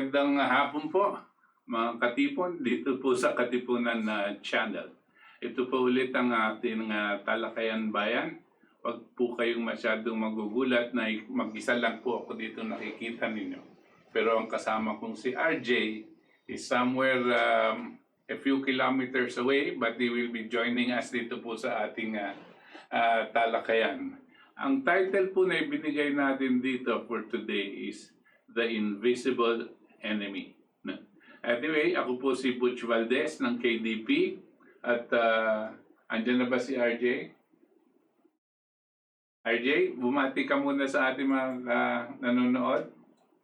Magandang hapon po, mga katipon, dito po sa Katipunan na channel. Ito po ulit ang ating Talakayan Bayan. Huwag po kayong masyadong magugulat na mag-isa lang po ako dito nakikita ninyo. Pero ang kasama kong si RJ is somewhere a few kilometers away, but he will be joining us dito po sa ating talakayan. Ang title po na ibinigay natin dito for today is The Invisible Enemy. Anyway, ako po si Butch Valdes ng KDP at andyan na ba si RJ? RJ, bumati ka muna sa ating mga nanonood.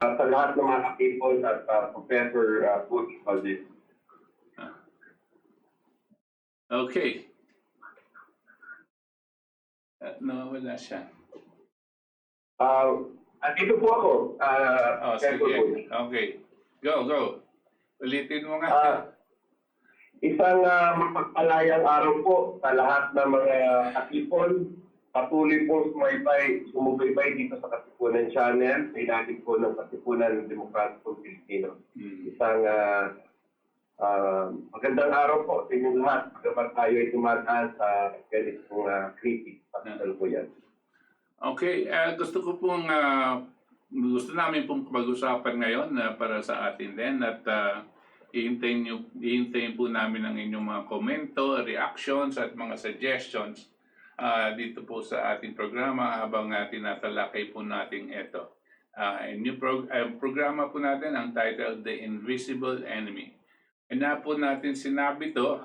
Sa lahat ng mga people at Professor Butch Valdes. Okay. Nawawala siya. Dito po ako. Sige. Okay. Go. Ulitin mo nga. Isang mapagpalayang araw po sa lahat ng mga katipon. Patuloy po sumubaybay dito sa Katipunan channel. Sa ilalim po ng Katipunan Demokratikong Filipino. Isang magandang araw po sa inyong lahat. Pagkapat tayo ay tumataan sa ganitong kritik. Patuloy po yan. Okay, gusto namin pong pag-usapan ngayon para sa atin din at ihintayin po namin ang inyong mga komento, reactions at mga suggestions dito po sa ating programa habang tinatalakay po natin ito. Programa po natin ang title The Invisible Enemy. Na po natin sinabi to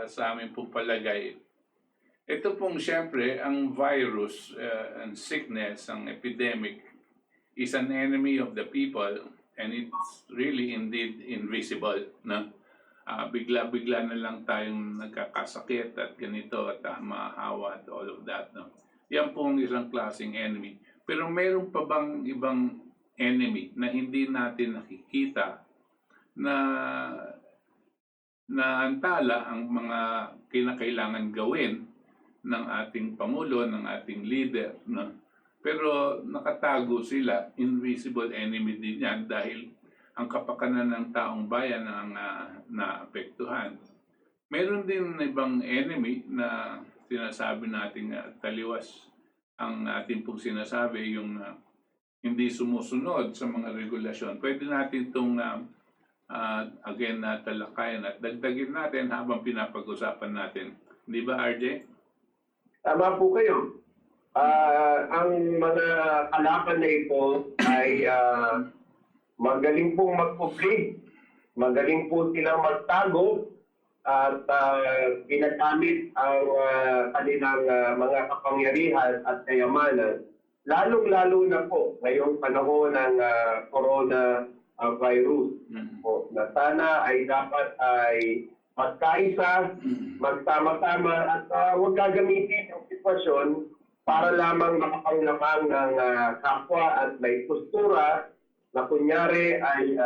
sa aming pong palagay. Ito pong siyempre, ang virus and sickness, ang epidemic, is an enemy of the people and it's really indeed invisible. No? Bigla-bigla na lang tayong nagkakasakit at ganito at mahahawa at all of that. No? Yan pong isang klaseng enemy. Pero mayroon pa bang ibang enemy na hindi natin nakikita na antala ang mga kinakailangan gawin ng ating Pangulo, ng ating leader. No? Pero nakatago sila, invisible enemy din yan dahil ang kapakanan ng taong bayan ang naapektuhan. Meron din ibang enemy na sinasabi natin taliwas ang ating pong sinasabi, yung hindi sumusunod sa mga regulasyon. Pwede natin itong again talakayan at dagdagin natin habang pinapag-usapan natin. Di ba, RJ? Tama po kayo. Ang mga kalaban na ito ay magaling pong magpupli. Magaling po silang magtago at ginagamit ang kanilang mga kapangyarihan at kayamanan. Lalong-lalo na po ngayong panahon ng coronavirus. Na sana ay dapat ay magkaisa, magsama-sama at huwag gagamitin ang sitwasyon para lamang makapanglamang ng kapwa at may postura na kunyari ay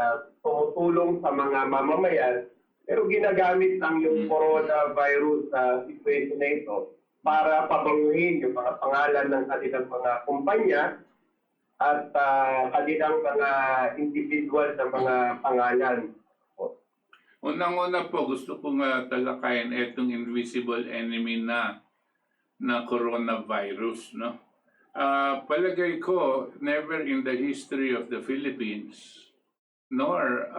tumutulong sa mga mamamayan pero ginagamit ang yung coronavirus situation na ito para pabanguhin yung mga pangalan ng kanilang mga kumpanya at kanilang mga individual na mga pangalan. Unang-una po, gusto kong talakayan itong invisible enemy na coronavirus. No? Palagay ko, never in the history of the Philippines, nor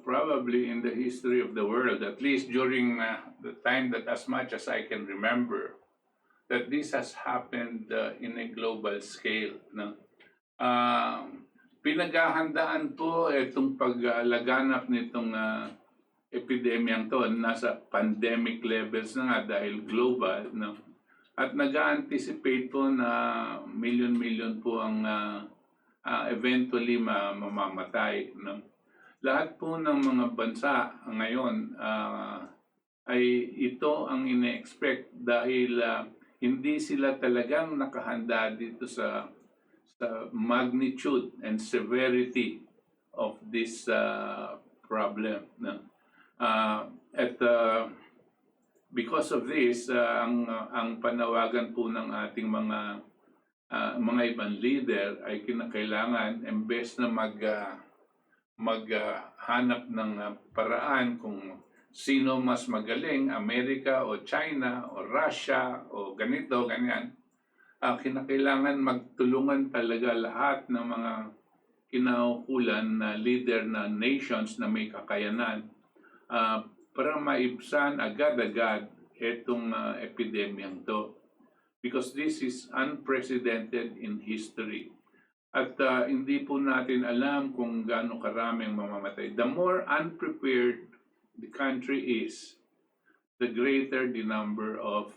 probably in the history of the world, at least during the time that as much as I can remember, that this has happened in a global scale. No? Pinaghahandaan po itong paglaganap nitong epidemyang to, nasa pandemic levels na nga dahil global, no? At nag-anticipate po na million po ang eventually mamamatay, no? Lahat po ng mga bansa ngayon ay ito ang ine-expect dahil hindi sila talagang nakahanda dito sa magnitude and severity of this problem, no? Because of this, ang panawagan po ng ating mga ibang leader ay kinakailangan, imbes na maghanap ng paraan kung sino mas magaling, Amerika o China o Russia o ganito, ganyan. Kinakailangan magtulungan talaga lahat ng mga kinaukulan na leader na nations na may kakayanan para maibsan agad-agad itong epidemyang to. Because this is unprecedented in history. At hindi po natin alam kung gaano karaming mamamatay. The more unprepared the country is, the greater the number of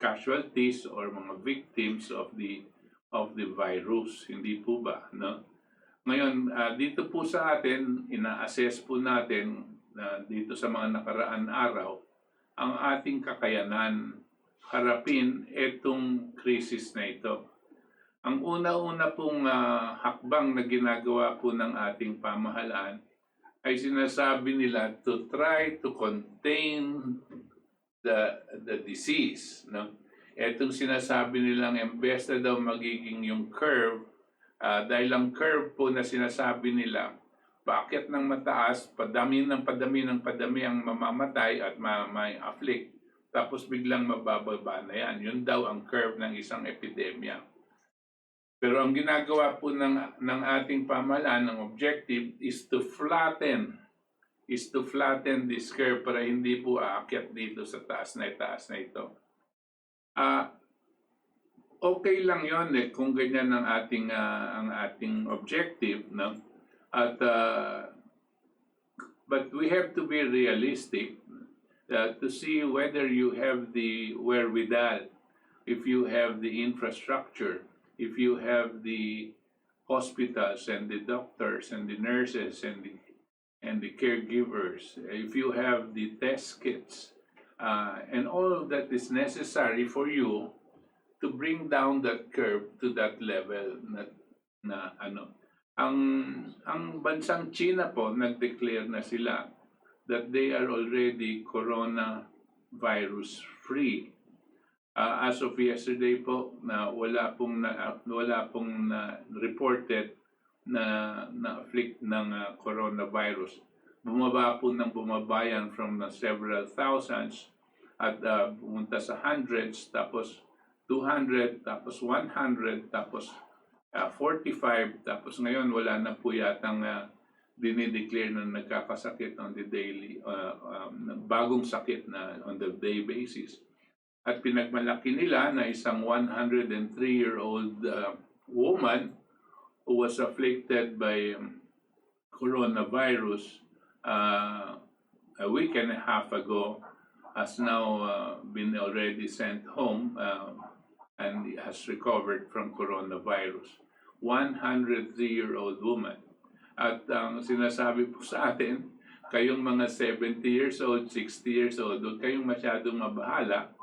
casualties or mga victims of the virus. Hindi po ba, no? Ngayon, dito po sa atin, ina-assess po natin dito sa mga nakaraan araw ang ating kakayanan harapin itong krisis na ito. Ang una-una pong hakbang na ginagawa po ng ating pamahalaan ay sinasabi nila to try to contain the disease, no? Etong sinasabi nilang imbes na daw magiging yung curve, dahil ang curve po na sinasabi nila, bakit ng mataas, padami ang mamamatay at may afflict, tapos biglang mabababa na yan. Yun daw ang curve ng isang epidemya. Pero ang ginagawa po ng ating pamahalaan, ng objective is to flatten this curve para hindi po aakyat dito sa taas na ito. Okay lang yon kung ganyan ang ating objective, no? At but we have to be realistic to see whether you have the wherewithal, if you have the infrastructure, if you have the hospitals and the doctors and the nurses and the caregivers, if you have the test kits, and all of that is necessary for you to bring down that curve to that level na ano. Ang bansang China po, nag-declare na sila that they are already coronavirus free. As of yesterday po, na wala pong reported na afflict ng coronavirus. Bumaba po ng bumabayan from several thousands at pumunta sa hundreds, tapos 200, tapos 100, tapos 45, tapos ngayon wala na po yatang dinideclare na nagkakasakit on the daily, bagong sakit na on the day basis. At pinagmalaki nila na isang 103-year-old woman who was afflicted by coronavirus a week and a half ago has now been already sent home and has recovered from coronavirus. 103-year-old woman. At ang sinasabi po sa atin, kayong mga 70 years old, 60 years old, huwag kayong masyadong mabahala.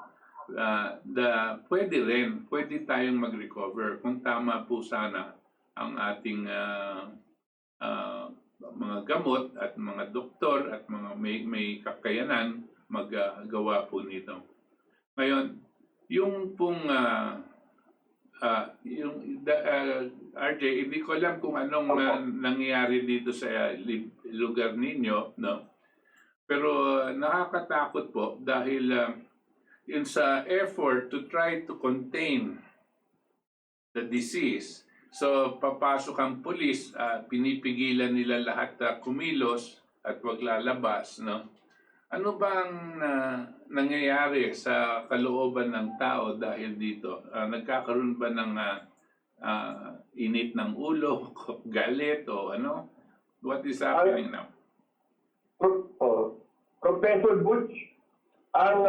Pwede tayong mag-recover kung tama po sana ang ating mga gamot at mga doktor at mga may kakayanan maggawa po nito. Ngayon, yung pong RJ, hindi ko alam kung anong nangyayari dito sa lugar ninyo, no? Pero nakakatakot po dahil in sa effort to try to contain the disease, so papasok ang pulis, pinipigilan nila lahat kumilos at wag lalabas, no? Ano bang nangyayari sa kalooban ng tao dahil dito? Nagkakaroon ba ng init ng ulo, galit o ano? What is happening now? Professor Butch, ang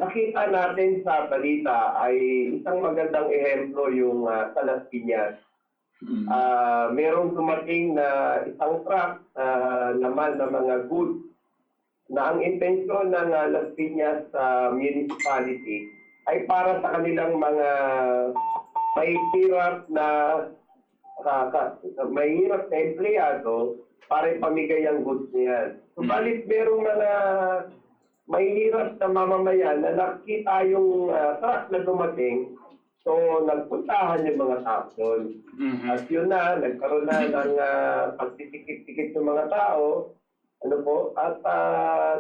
nakita natin sa balita ay isang magandang ehemplo yung sa Las Piñas. Merong dumating na isang truck naman ng mga goods na ang intensyon ng Las Piñas municipality ay para sa kanilang mga mahihirap na empleyado para ipamigay ang goods niyan. Subalit merong mga mahihirap na mamamayan na nakita yung truck na dumating So, nagpuntahan yung mga tao doon. Mhm. At yun na, nagkaroon na ng pagtitikit-tikit ng mga tao, ano po, at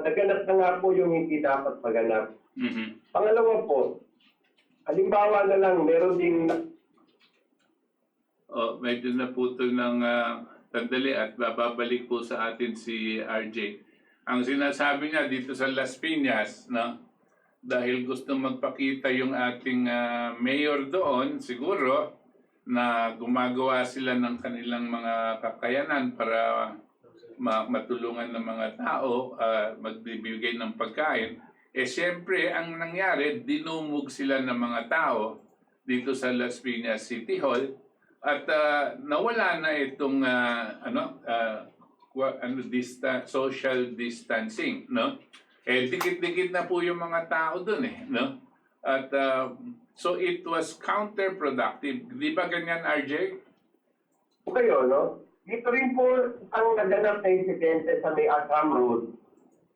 naganap na nga po yung hindi dapat maganap. Mhm. Pangalawa po, halimbawa na lang, meron ding Oh, medyo naputol ng sandali at babalik po sa atin si RJ. Ang sinasabi niya dito sa Las Piñas, no? Dahil gusto magpakita yung ating mayor doon, siguro, na gumagawa sila ng kanilang mga kakayanan para matulungan ng mga tao, magbibigay ng pagkain. Eh siyempre, ang nangyari, dinumog sila ng mga tao dito sa Las Piñas City Hall at nawala na itong social distancing, no? Eh dikit-dikit na po yung mga tao doon eh, no? At so it was counterproductive. Di ba ganyan, RJ? po kayo, no? Dito rin po ang naganap na insidente sa may Assam Road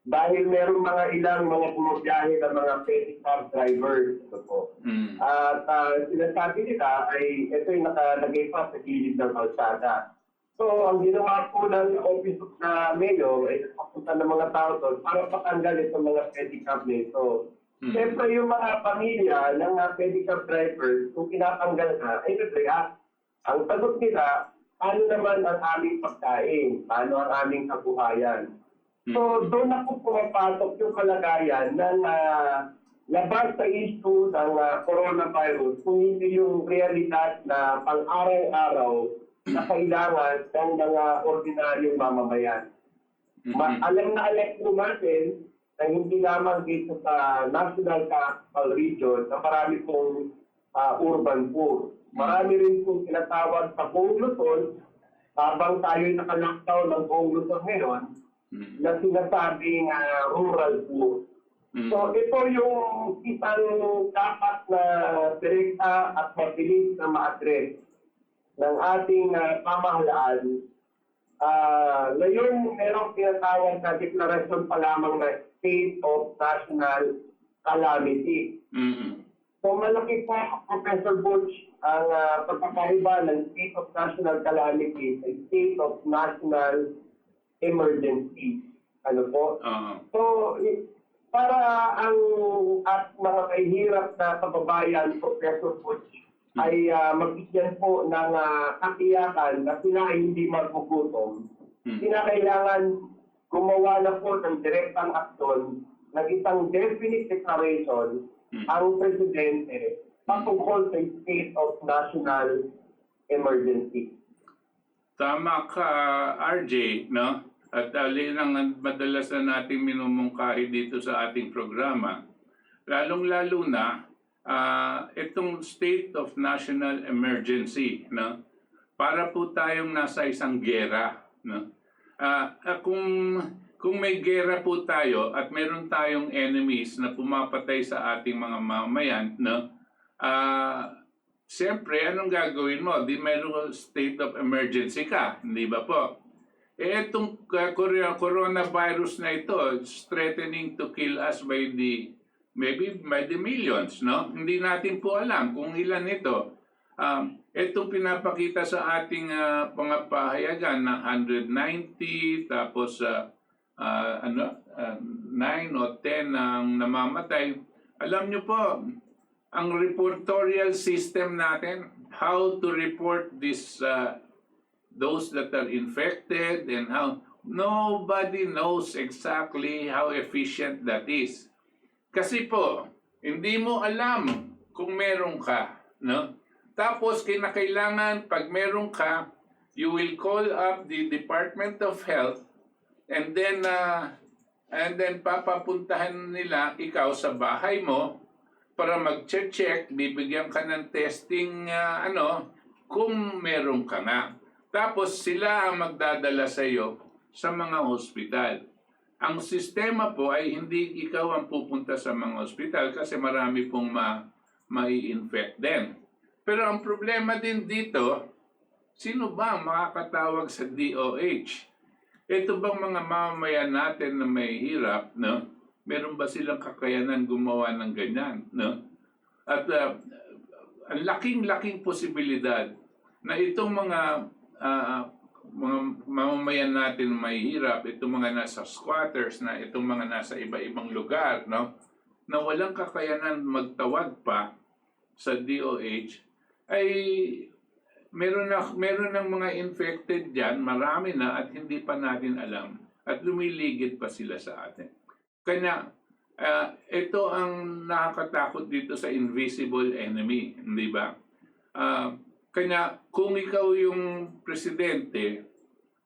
dahil merong mga ilang mga bumabiyahe ng mga petty cab drivers. Ito po. At sinasabi nila ay ito yung nakalagay pa sa gilid ng kalsada. So, ang ginawa po ng office na mayor ay nagpapunta ng mga tao doon para patanggal itong mga pedicab nito. Siyempre, yung mga pamilya ng pedicab drivers, kung tinatanggal na, ay nag-react. Ang sagot nila, paano naman ang aming pagkain? Paano ang aming kabuhayan? So, doon na po pumapasok yung kalagayan ng labas sa issue ng coronavirus, kung hindi yung realidad na pang-araw-araw na kailangan ng mga ordinaryong mamamayan. Alam na alam po natin na hindi lamang dito sa National Capital Region na marami pong urban poor. Marami rin pong tinatawag sa buong Luzon, habang tayo'y naka-lockdown ng buong Luzon ngayon, na sinasabing rural poor. So ito yung isang dapat na direkta at mabilis na ma-address ng ating pamahalaan. Ngayon, merong tinatawag na deklarasyon pa lamang na State of National Calamity. So malaki po, Professor Butch, ang pagkakaiba ng State of National Calamity sa State of National Emergency. Ano po? So, para ang at mga kahihirap na kababayan, Professor Butch, ay magbigyan po ng katiyakan na sila ay hindi magugutom. Kinakailangan gumawa na po ng direktang aksyon ng isang definite declaration ang Presidente patungkol sa State of National Emergency. Tama ka, RJ, no? At alin ang madalas na nating minumungkahi dito sa ating programa, lalong-lalo na itong State of National Emergency, no? Para po tayong nasa isang giyera, no? Kung may giyera po tayo at meron tayong enemies na pumapatay sa ating mga mamamayan, no? Siyempre, anong gagawin mo? Di mayroong state of emergency ka, hindi ba po? Eh, itong coronavirus na ito, it's threatening to kill us by the millions, no? Hindi natin po alam kung ilan ito. Itong pinapakita sa ating pangapahayagan na 190, tapos 9 o 10 ang namamatay. Alam nyo po, ang reportorial system natin, how to report this, those that are infected and how, nobody knows exactly how efficient that is. Kasi po, hindi mo alam kung meron ka, no? Tapos kinakailangan pag meron ka, you will call up the Department of Health and then papapuntahan nila ikaw sa bahay mo para mag-check, bibigyan ka ng testing kung meron ka nga. Tapos sila ang magdadala sa iyo sa mga ospital. Ang sistema po ay hindi ikaw ang pupunta sa mga ospital kasi marami pong mai-infect din. Pero ang problema din dito, sino ba ang makakatawag sa DOH? Ito bang mga mamamayan natin na may hirap, no? Meron ba silang kakayanan gumawa ng ganyan, no? At ang laking-laking posibilidad na itong mga mamamayan natin may hirap, itong mga nasa squatters, na itong mga nasa iba-ibang lugar, no, na walang kakayanan magtawag pa sa DOH, ay meron ng mga infected diyan, marami na at hindi pa natin alam at lumiligid pa sila sa atin. Kanya ito ang nakakatakot dito sa invisible enemy, hindi ba? Kanya kung ikaw yung presidente,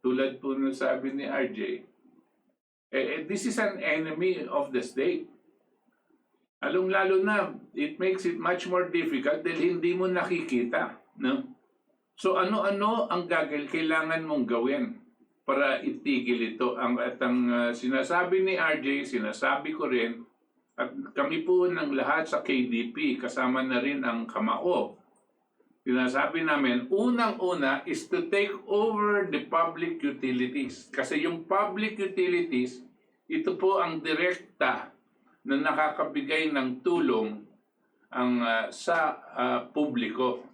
tulad po ng sabi ni RJ, this is an enemy of the state. Lalo na, it makes it much more difficult dahil hindi mo nakikita, no? So ano-ano ang kailangan mong gawin para itigil ito? Ang sinasabi ni RJ, sinasabi ko rin, at kami po ng lahat sa KDP, kasama na rin ang Kamao, sinasabi namin, unang-una is to take over the public utilities. Kasi yung public utilities, ito po ang direkta na nakakabigay ng tulong sa publiko.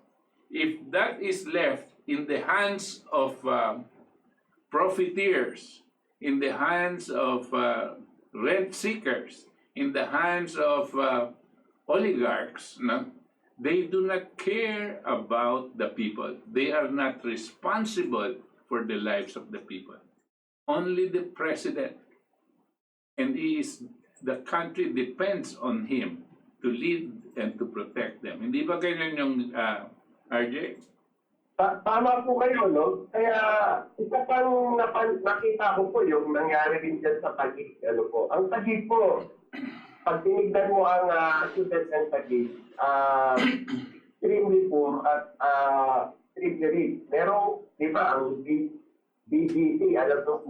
If that is left in the hands of profiteers, in the hands of rent seekers, in the hands of oligarchs, no? They do not care about the people. They are not responsible for the lives of the people. Only the president, and the country depends on him to lead and to protect them. Hindi ba ganyan yung RJ? Tama po kayo, no? Kaya isa pang nakita ko po yung nangyari rin dyan sa Taguig. Ang Taguig po, pag tinignan mo ang students ng Taguig, extremely poor at extremely rich. Merong, di ba, ang BGC, alam mo,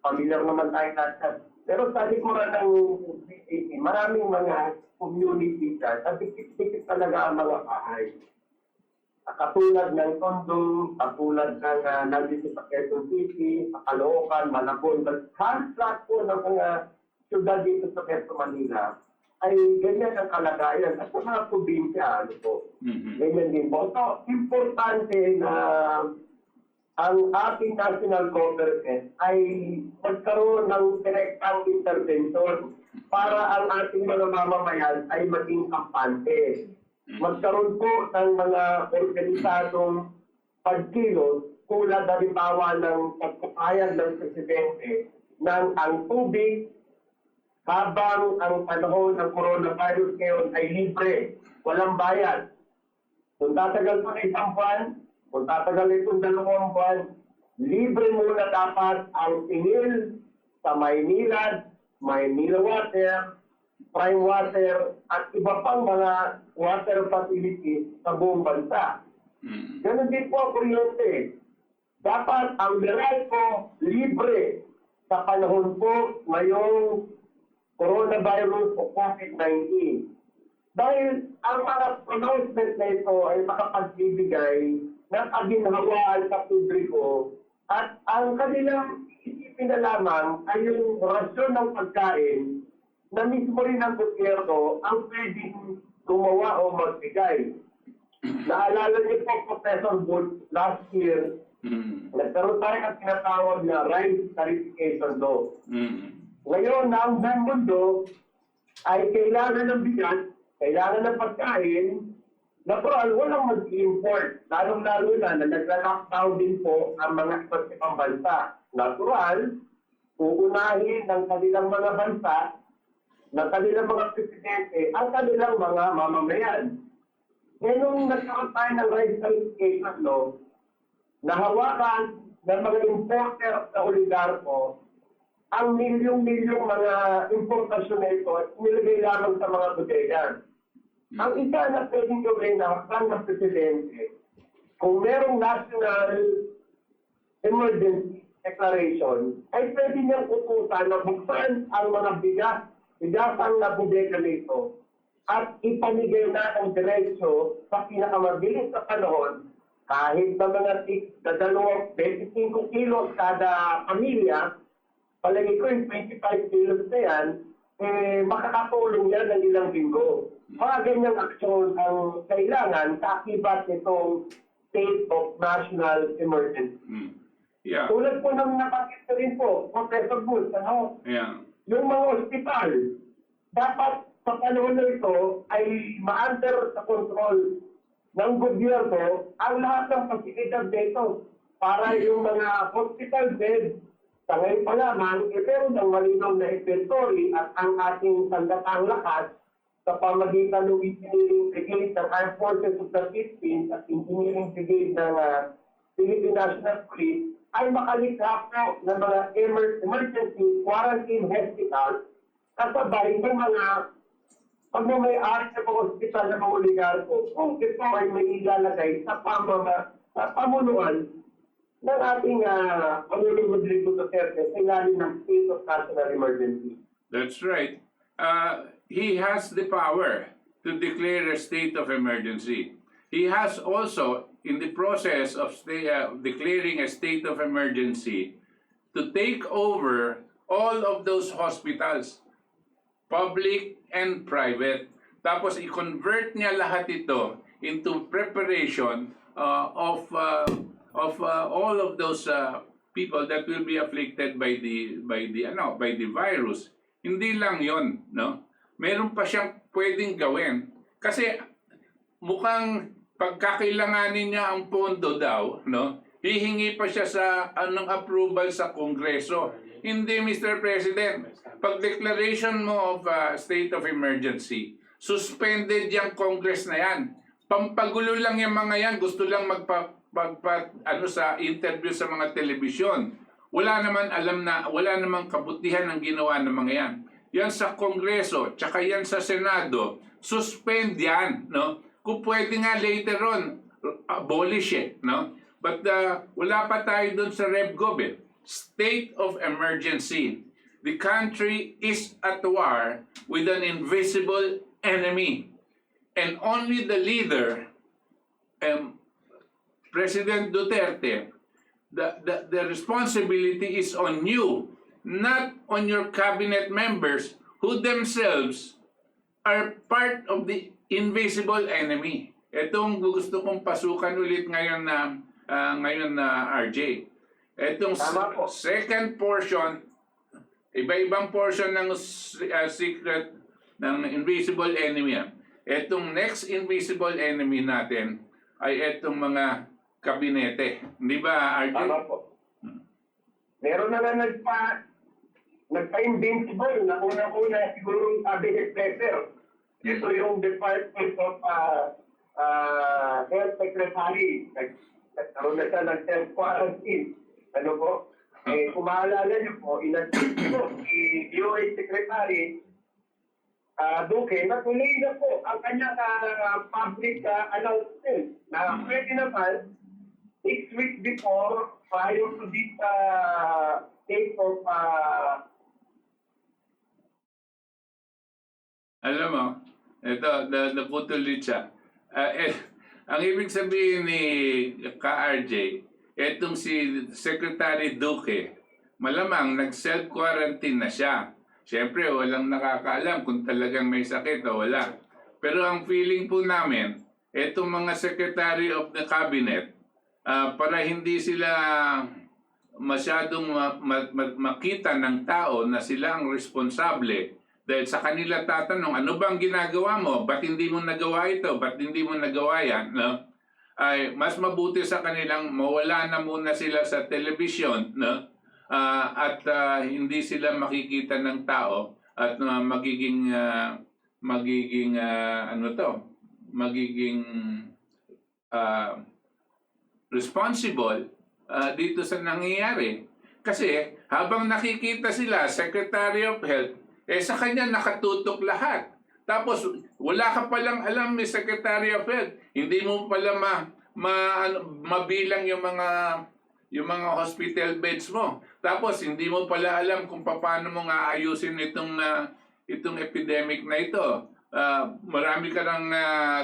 familiar naman tayo lahat. Pero sa likuran ng BGC, maraming mga community dyan at dikit-dikit talaga ang mga bahay. Katulad ng Tondo, katulad ng nandito sa Quezon City, sa Caloocan, Malabon, halos lahat po ng mga syudad dito sa Metro Manila ay ganyan ang kalagayan. At sa mga probinsya, ganyan din po. So, importante na ang ating national government ay magkaroon ng direktang intervention para ang ating mga mamamayan ay maging kampante. Magkaroon po ng mga organisadong pagkilos tulad halimbawa ng pagpapayag ng presidente ng ang tubig habang ang panahon ng coronavirus ngayon ay libre, walang bayad. Kung tatagal po na isang buwan, kung tatagal itong 2 buwan, libre muna dapat ang tingil sa Maynilad, Maynila Water, Prime Water, at iba pang mga water facilities sa buong bansa. Ganun din po, kuryente. Dapat ang Meralco libre sa panahon po ngayong coronavirus o COVID-19. Dahil ang mga announcement na ito ay makapagbibigay ng aginhawaan sa publiko at ang kanilang isipin na lamang ay yung rasyon ng pagkain na mismo rin ang gobyerno ang pwedeng gumawa o magbigay. Naalala niyo po, Professor Butch, last year, nagkaroon tayo ng tinatawag na rice tarification law. Ngayon na ang buong mundo ay kailangan ng bigas, kailangan ng pagkain, natural, walang mag-import. Lalong-lalo na nagla-lockdown din po ang mga iba't ibang bansa. Natural, uunahin ng kanilang mga bansa ng kanilang mga presidente ang kanilang mga mamamayan. Ngayon nagkaroon tayo ng rice tarification law, nahawakan ng mga importer sa oligarko ang milyong-milyong mga importasyon na ito at nilagay lamang sa mga bodega. Ang isa na pwedeng gawin na hakang ng presidente, kung merong national emergency declaration, ay pwede niyang utusan na buksan ang mga bigasang na bodega nito at ipamigay na ang diretsyo sa pinakamabilis na panahon kahit na mga 25 kilos kada pamilya, palagi ko yung 25 kilos na yan, makakatulong yan ng ilang linggo. Mga ganyang aksyon ang kailangan kaakibat nitong state of national emergency. Yeah. Tulad po ng nabanggit na rin po, Professor Butch, Yeah. yung mga ospital, dapat sa panahon na ito ay ma-under sa control ng gobyerno ang lahat ng pasilidad dito para yung mga hospital beds sa ngayon pa lamang, meron ng malinaw na inventory at ang ating sandatang lakas sa pamagitan ng engineering brigade ng Armed Forces of the Philippines at engineering brigade ng Philippine National Police ay makalikha po ng mga emergency quarantine hospital kasabay ng mga pagmamayari sa mga hospital ng mga oligarko kung ito ay may ilalagay sa pamunuan ng ating Pangulong Rodolfo Duterte sa ilalim ng state of national emergency. That's right. He has the power to declare a state of emergency. He has also, in the process of declaring a state of emergency, to take over all of those hospitals, public and private. Tapos i-convert niya lahat ito into preparation of all of those people that will be afflicted by the virus. Hindi lang 'yon, no? Meron pa siyang pwedeng gawin kasi mukhang pagkakailanganin niya ang pondo daw, no? Hihingi pa siya sa anong approval sa Kongreso. Hindi, Mr. President. Pag declaration mo of state of emergency, suspended yung Congress na yan. Pampagulo lang yung mga yan. Gusto lang sa interview sa mga telebisyon. Wala namang kabutihan ang ginawa ng mga yan. Yan sa Kongreso, tsaka yan sa Senado, suspend yan, no? Kung pwede nga later on, abolish it, no? But wala pa tayo dun sa RevGov, eh. State of emergency. The country is at war with an invisible enemy. And only the leader, President Duterte, the responsibility is on you, not on your cabinet members who themselves are part of the invisible enemy. Itong gusto kong pasukan ulit ngayon na RJ. Itong second portion, iba-ibang portion ng secret ng invisible enemy. Itong next invisible enemy natin ay itong mga kabinete. Di ba, RJ? Tama po. Meron na nagpa-invincible na una-una siguro yung cabinet letter. Ito yung Department of Health Secretary. Nagkaroon na siya ng self-quarantine. Ano po? Kung maalala niyo po, inadjust po si DOH Secretary Duque na tuloy na po ang kanyang public announcement na pwede naman 6 weeks before prior to this state of Alam mo, ito, naputulit siya. Ang ibig sabihin ni ka-RJ, etong si Secretary Duque, malamang nag-self-quarantine na siya. Siyempre, walang nakakaalam kung talagang may sakit o wala. Pero ang feeling po namin, etong mga Secretary of the Cabinet, para hindi sila masyadong makita ng tao na sila ang responsable, dahil sa kanila tatanong, ano bang ginagawa mo? Ba't hindi mo nagawa ito? Ba't hindi mo nagawa yan? No? Ay mas mabuti sa kanilang mawala na muna sila sa telebisyon, no? At hindi sila makikita ng tao at magiging responsible dito sa nangyayari. Kasi habang nakikita sila, Secretary of Health, sa kanya nakatutok lahat. Tapos, wala ka palang alam, Secretary of Health. Hindi mo pala mabilang yung mga hospital beds mo. Tapos, hindi mo pala alam kung paano mo nga ayusin itong epidemic na ito. Marami ka nang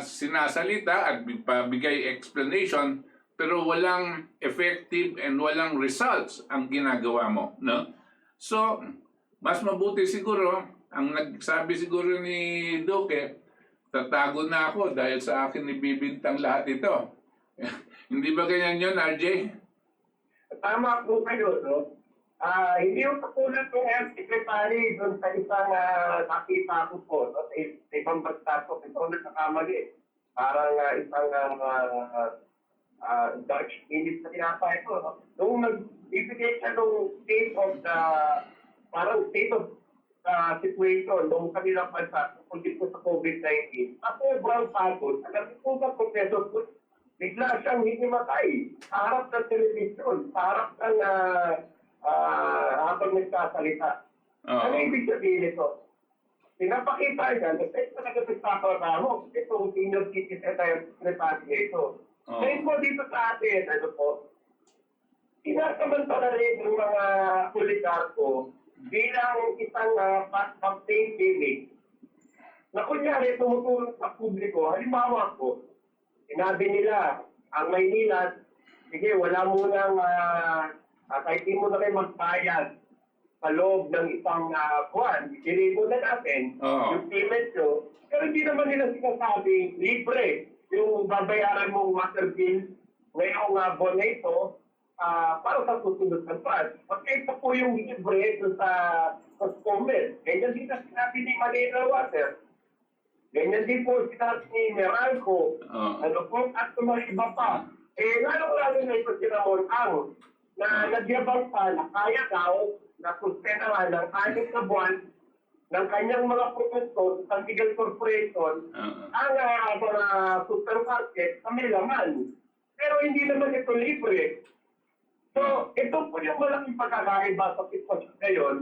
sinasalita at bigay explanation, pero walang effective and walang results ang ginagawa mo, no? So, mas mabuti siguro Ang nagsabi siguro ni Duque, tatago na ako dahil sa akin ibibintang lahat ito. Hindi ba ganyan yun, RJ? Tama po kayo, no? Hindi yung katulad ng Health Secretary doon sa isang nakita ko po, no? Sa ibang bansa ko, ito nagkakamali. Parang isang Dutch ministry yata ito, no? Nung nagbibigay siya nung state of the, parang state of situation nung kanilang bansa kung dito sa COVID-19, at sobrang pagod, alam ko ba, Professor Butch, bigla siyang hinimatay sa harap ng television, sa harap ng habang nagsasalita. Ano ibig sabihin ito? Pinapakita niya na ito talaga nagsasalita itong senior citizen na secretary ito. Ngayon po dito sa atin, ano po, sinasamantala rin ng mga oligarko bilang isang campaign gimmick na kunyari tumutulong sa publiko. Halimbawa po, sinabi nila, ang Maynila, sige, wala munang, kahit di mo na kayo magbayad sa loob ng isang buwan, isiri mo na natin yung payment nyo, pero hindi naman nila sinasabi, libre yung babayaran mong water bill ngayong buwan na ito para sa susunod ng buwan. Pagka ito po yung libre sa comment, ganyan din na sinabi ni Manila Water. Ganyan din po sinabi ni Meralco, ano po, at mga iba pa. Lalo-lalo na ito sinamon ang na nagyabang pa na kaya daw na sustenaan ng 6 na buwan ng kanyang mga produkto sa legal corporation ang mga supermarket sa may laman. Pero hindi naman ito libre. So, ito po yung malaking pagkakaiba sa sitwasyon ngayon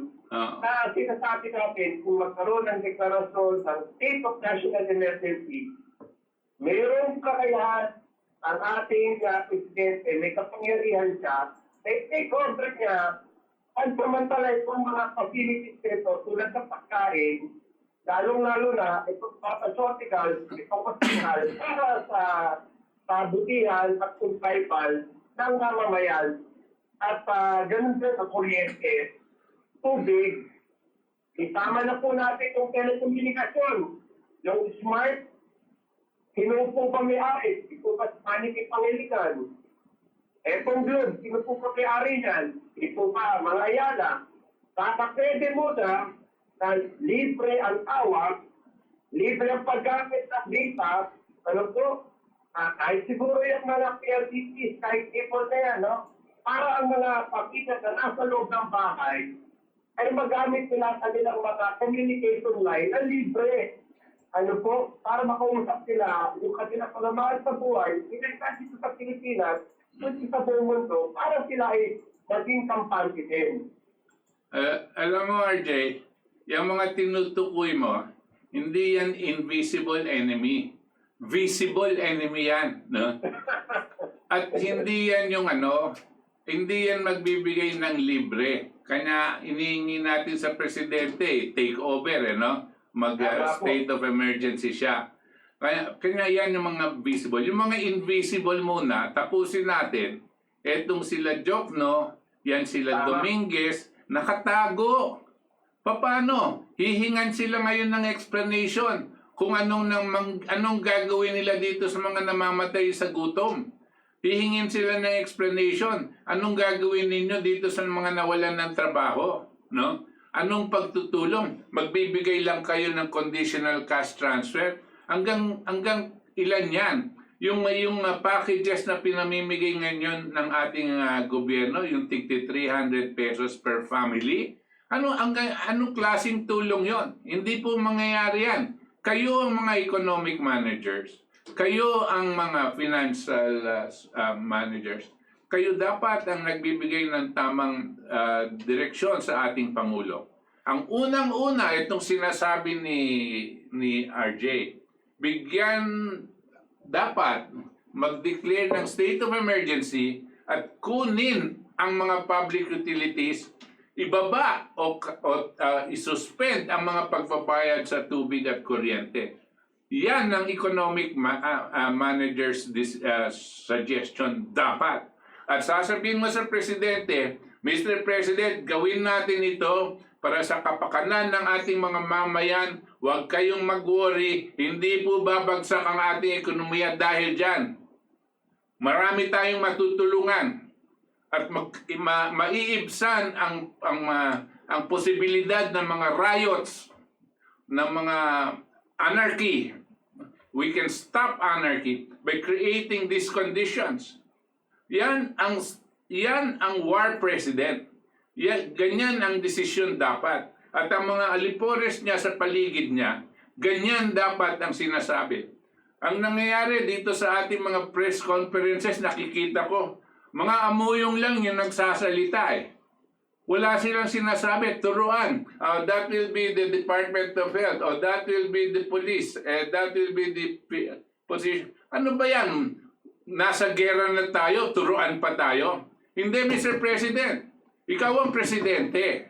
na sinasabi natin kung magkaroon ng deklarasyon ng State of National Emergency, mayroong kakayahan ang ating presidente, may kapangyarihan siya, take order niya, pansamantala itong mga facilities nito tulad ng pagkain, lalong-lalo na itong pharmaceuticals, itong hospital, para sa kabutihan at survival ng mamamayan. At ganun din sa kuryente, tubig, isama na po natin yung telekomunikasyon, yung smart, sino po ba may-ari? Ito ba panik ipangilikan? Etong globe, sino po ba may-ari niyan? Ito ba mga Ayala? Pwede mo na libre ang tawag, libre ang paggamit ng data, ano po? Kahit siguro yung mga PLDTs, kahit ipon na yan, no? Para ang mga papitas na nasa loob ng bahay ay magamit nila sa nilang mga communication line na libre. Ano po? Para makausap sila yung kanilang pagmamahal sa buhay, pinagkas dito sa Pilipinas, kundi sa buong mundo, para sila ay maging kampante din. Alam mo, RJ, yung mga tinutukoy mo, hindi yan invisible enemy. Visible enemy yan. No? At hindi yan yung hindi yan magbibigay ng libre. Kanya inihingi natin sa presidente, take over, mag-state of emergency siya. Kanya yan yung mga visible. Yung mga invisible muna, tapusin natin. Etong sila Jokno, yan sila Dominguez, nakatago. Paano? Hihingan sila ngayon ng explanation kung anong gagawin nila dito sa mga namamatay sa gutom. Hihingin sila ng explanation. Anong gagawin ninyo dito sa mga nawalan ng trabaho? No? Anong pagtutulong? Magbibigay lang kayo ng conditional cash transfer? Hanggang ilan yan? Yung packages na pinamimigay ngayon ng ating gobyerno, yung tigti 300 pesos per family, anong klaseng tulong yon? Hindi po mangyayari yan. Kayo ang mga economic managers. Kayo ang mga financial managers. Kayo dapat ang nagbibigay ng tamang direksyon sa ating Pangulo. Ang unang-una, itong sinasabi ni RJ, dapat mag-declare ng state of emergency at kunin ang mga public utilities, ibaba o isuspend ang mga pagbabayad sa tubig at kuryente. Yan ang economic manager's suggestion dapat. At sasabihin mo sa presidente, Mr. President, gawin natin ito para sa kapakanan ng ating mga mamayan. Huwag kayong mag-worry, hindi po babagsak ang ating ekonomiya dahil dyan. Marami tayong matutulungan at maiibsan ang posibilidad ng mga riots, ng mga anarchy. We can stop anarchy by creating these conditions. Yan ang war president. Ganyan ang desisyon dapat. At ang mga alipores niya sa paligid niya, ganyan dapat ang sinasabi. Ang nangyayari dito sa ating mga press conferences, nakikita ko, mga amuyong lang yung nagsasalita eh. Wala silang sinasabi, turuan. That will be the Department of Health, or that will be the police, that will be the position. Ano ba yan? Nasa gera na tayo, turuan pa tayo? Hindi, Mr. President. Ikaw ang presidente.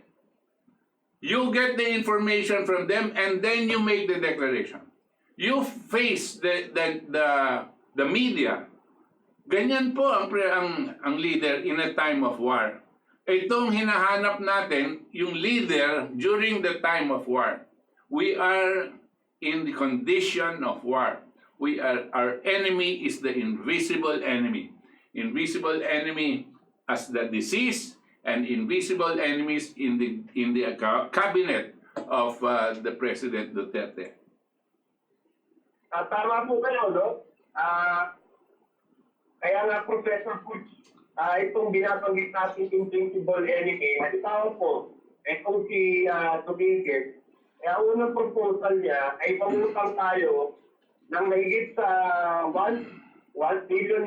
You get the information from them and then you make the declaration. You face the media. Ganyan po ang leader in a time of war. Itong hinahanap natin, yung leader during the time of war. We are in the condition of war. Our enemy is the invisible enemy. Invisible enemy as the disease, and invisible enemies in the cabinet of the President Duterte. Tama po kayo, no? Kaya nga, Professor Butch, itong binabanggit natin invisible enemy, halimbawa po, kung si Rodolfo, ang unang proposal niya ay pangutang tayo ng mahigit sa $1 billion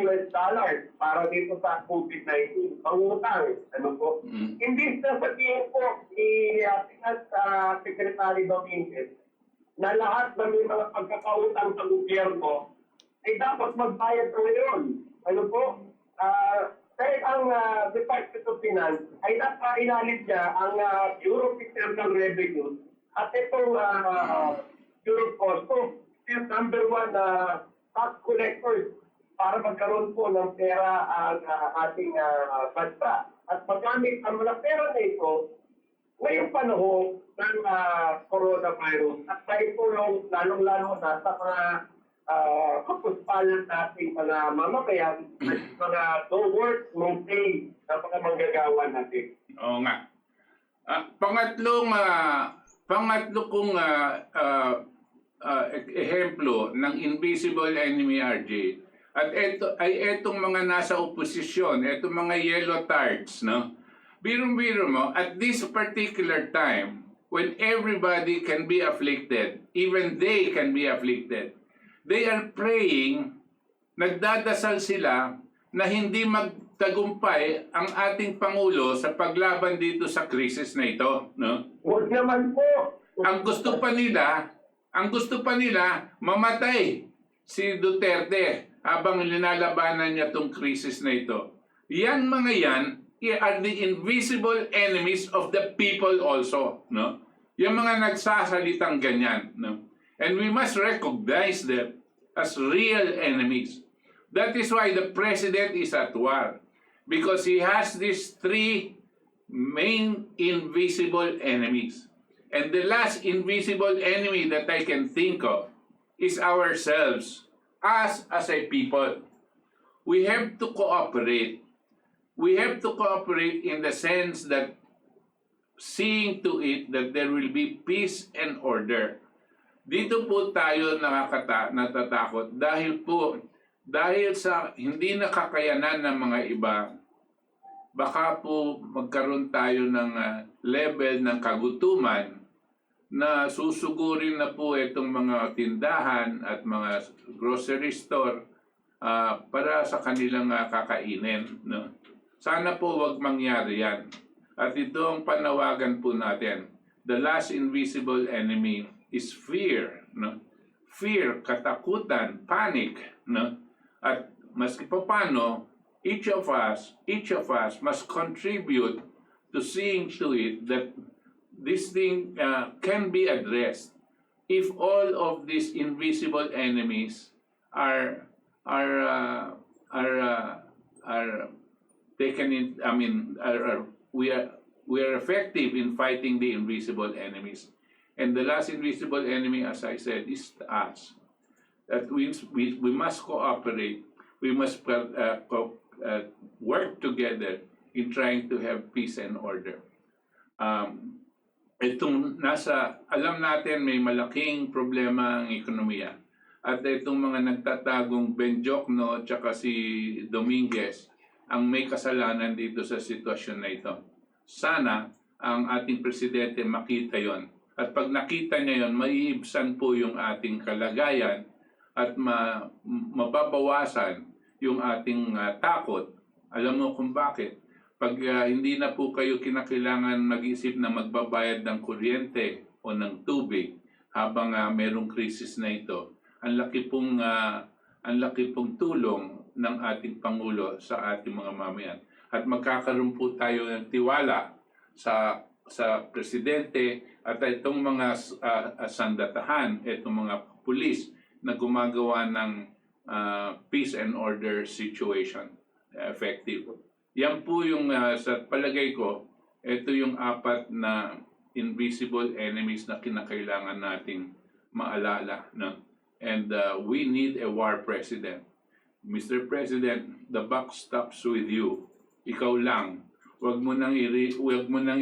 para dito sa COVID-19. Pangutang, ano po? Hindi na sabihin po ni Secretary Dominguez na lahat na may mga pagkakautang sa gobyerno ay dapat magbayad na ngayon. Ano po? Dahil ang Department of Finance ay napailalim niya ang Bureau of Internal Revenue at itong Bureau of Customs, yung number 1 tax collectors para magkaroon po ng pera ang ating bansa. At magamit ang mga pera na ito ngayong panahon ng coronavirus at may tulong lalong-lalo na sa mga kapuspalan nating mga mamamayan at mga no work, no pay na mga manggagawa natin. Oo nga. Pangatlo kong ehemplo ng invisible enemy, RJ, at etong mga nasa oposisyon, etong mga yellow tards, no? Biro-biro mo, at this particular time, when everybody can be afflicted, even they can be afflicted, they are praying, nagdadasal sila na hindi magtagumpay ang ating Pangulo sa paglaban dito sa krisis na ito, no? Huwag naman po. Ang gusto pa nila mamatay si Duterte habang linalabanan niya tong krisis na ito. Yan mga yan are the invisible enemies of the people also, no? Yung mga nagsasalitang ganyan, no? And we must recognize them as real enemies. That is why the president is at war, because he has these three main invisible enemies. And the last invisible enemy that I can think of is ourselves, us as a people. We have to cooperate. We have to cooperate in the sense that seeing to it that there will be peace and order. Dito po tayo natatakot dahil sa hindi nakakayanan ng mga iba, baka po magkaroon tayo ng level ng kagutuman na susugurin na po itong mga tindahan at mga grocery store para sa kanilang kakainin, no? Sana po wag mangyari yan. At ito ang panawagan po natin. The last invisible enemy is fear, no? Fear, katakutan, panic, no? At maski pa paano, each of us must contribute to seeing to it that this thing can be addressed if all of these invisible enemies are taken in. I mean, we are effective in fighting the invisible enemies. And the last invisible enemy, as I said, is us. That we must cooperate. We must work together in trying to have peace and order. Alam natin may malaking problema ang ekonomiya. At itong mga nagtatagong Benjokno at si Dominguez ang may kasalanan dito sa sitwasyon na ito. Sana ang ating presidente makita yon. At pag nakita niya yon, maiibsan po yung ating kalagayan at mababawasan yung ating takot. Alam mo kung bakit? Pag hindi na po kayo kinakailangan mag-isip na magbabayad ng kuryente o ng tubig habang merong krisis na ito, ang laki pong tulong ng ating Pangulo sa ating mga mamayan. At magkakaroon po tayo ng tiwala sa presidente at itong mga sandatahan, itong mga pulis na gumagawa ng peace and order situation effective. Yan po yung sa palagay ko, ito yung 4 na invisible enemies na kinakailangan nating maalala. No? And we need a war president. Mr. President, the buck stops with you. Ikaw lang. Huwag mo nang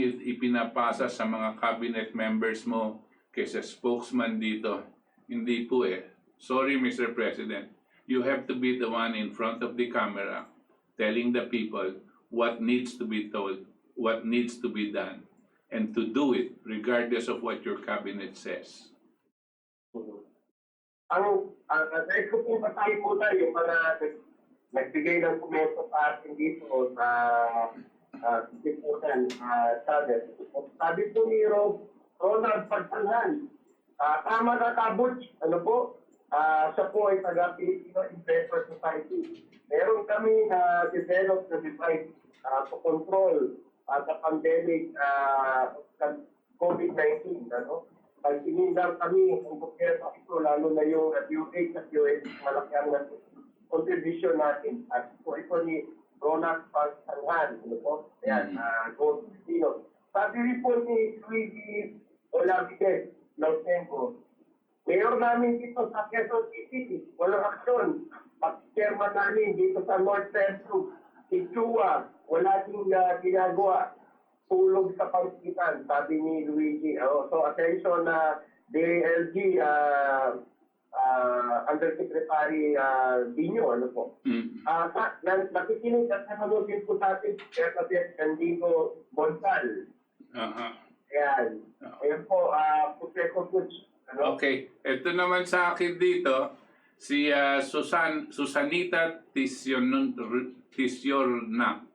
ipinapasa sa mga cabinet members mo kaysa spokesman dito. Hindi po eh. Sorry, Mr. President. You have to be the one in front of the camera telling the people what needs to be told, what needs to be done, and to do it regardless of what your cabinet says. Ang ko po patay po tayo yung mga nagbigay ng komento sa atin dito sa Katipunan channel. Sabi po ni Ronald Pagtanhan, tama na ka, Butch, ano po, siya po ay taga-Filipino Investor Society. Meron kami na develop na device to control the pandemic COVID-19. Ano? Pagsinindang kami ang gobyerno ito, lalo na yung UH at US, malaki ang contribution natin. At ito ni Ronald Pagtanhan. Ano po? Ayan, Gold Filipino. Sabi rin po ni Luigi Olavides ng Tempo, mayor namin dito sa Quezon City, walang aksyon. Pag-chairman namin dito sa North Central, si Chua, wala ding ginagawa. Tulog sa pangkitan, sabi ni Luigi. So attention na DLG Undersecretary Dino, ano po. Nakikinig at nanonood din po sa atin, kasi Candido Bonsal. Ayan. Ayan po, Puseko Butch. Ano? Okay. Ito naman sa akin dito, si Susanita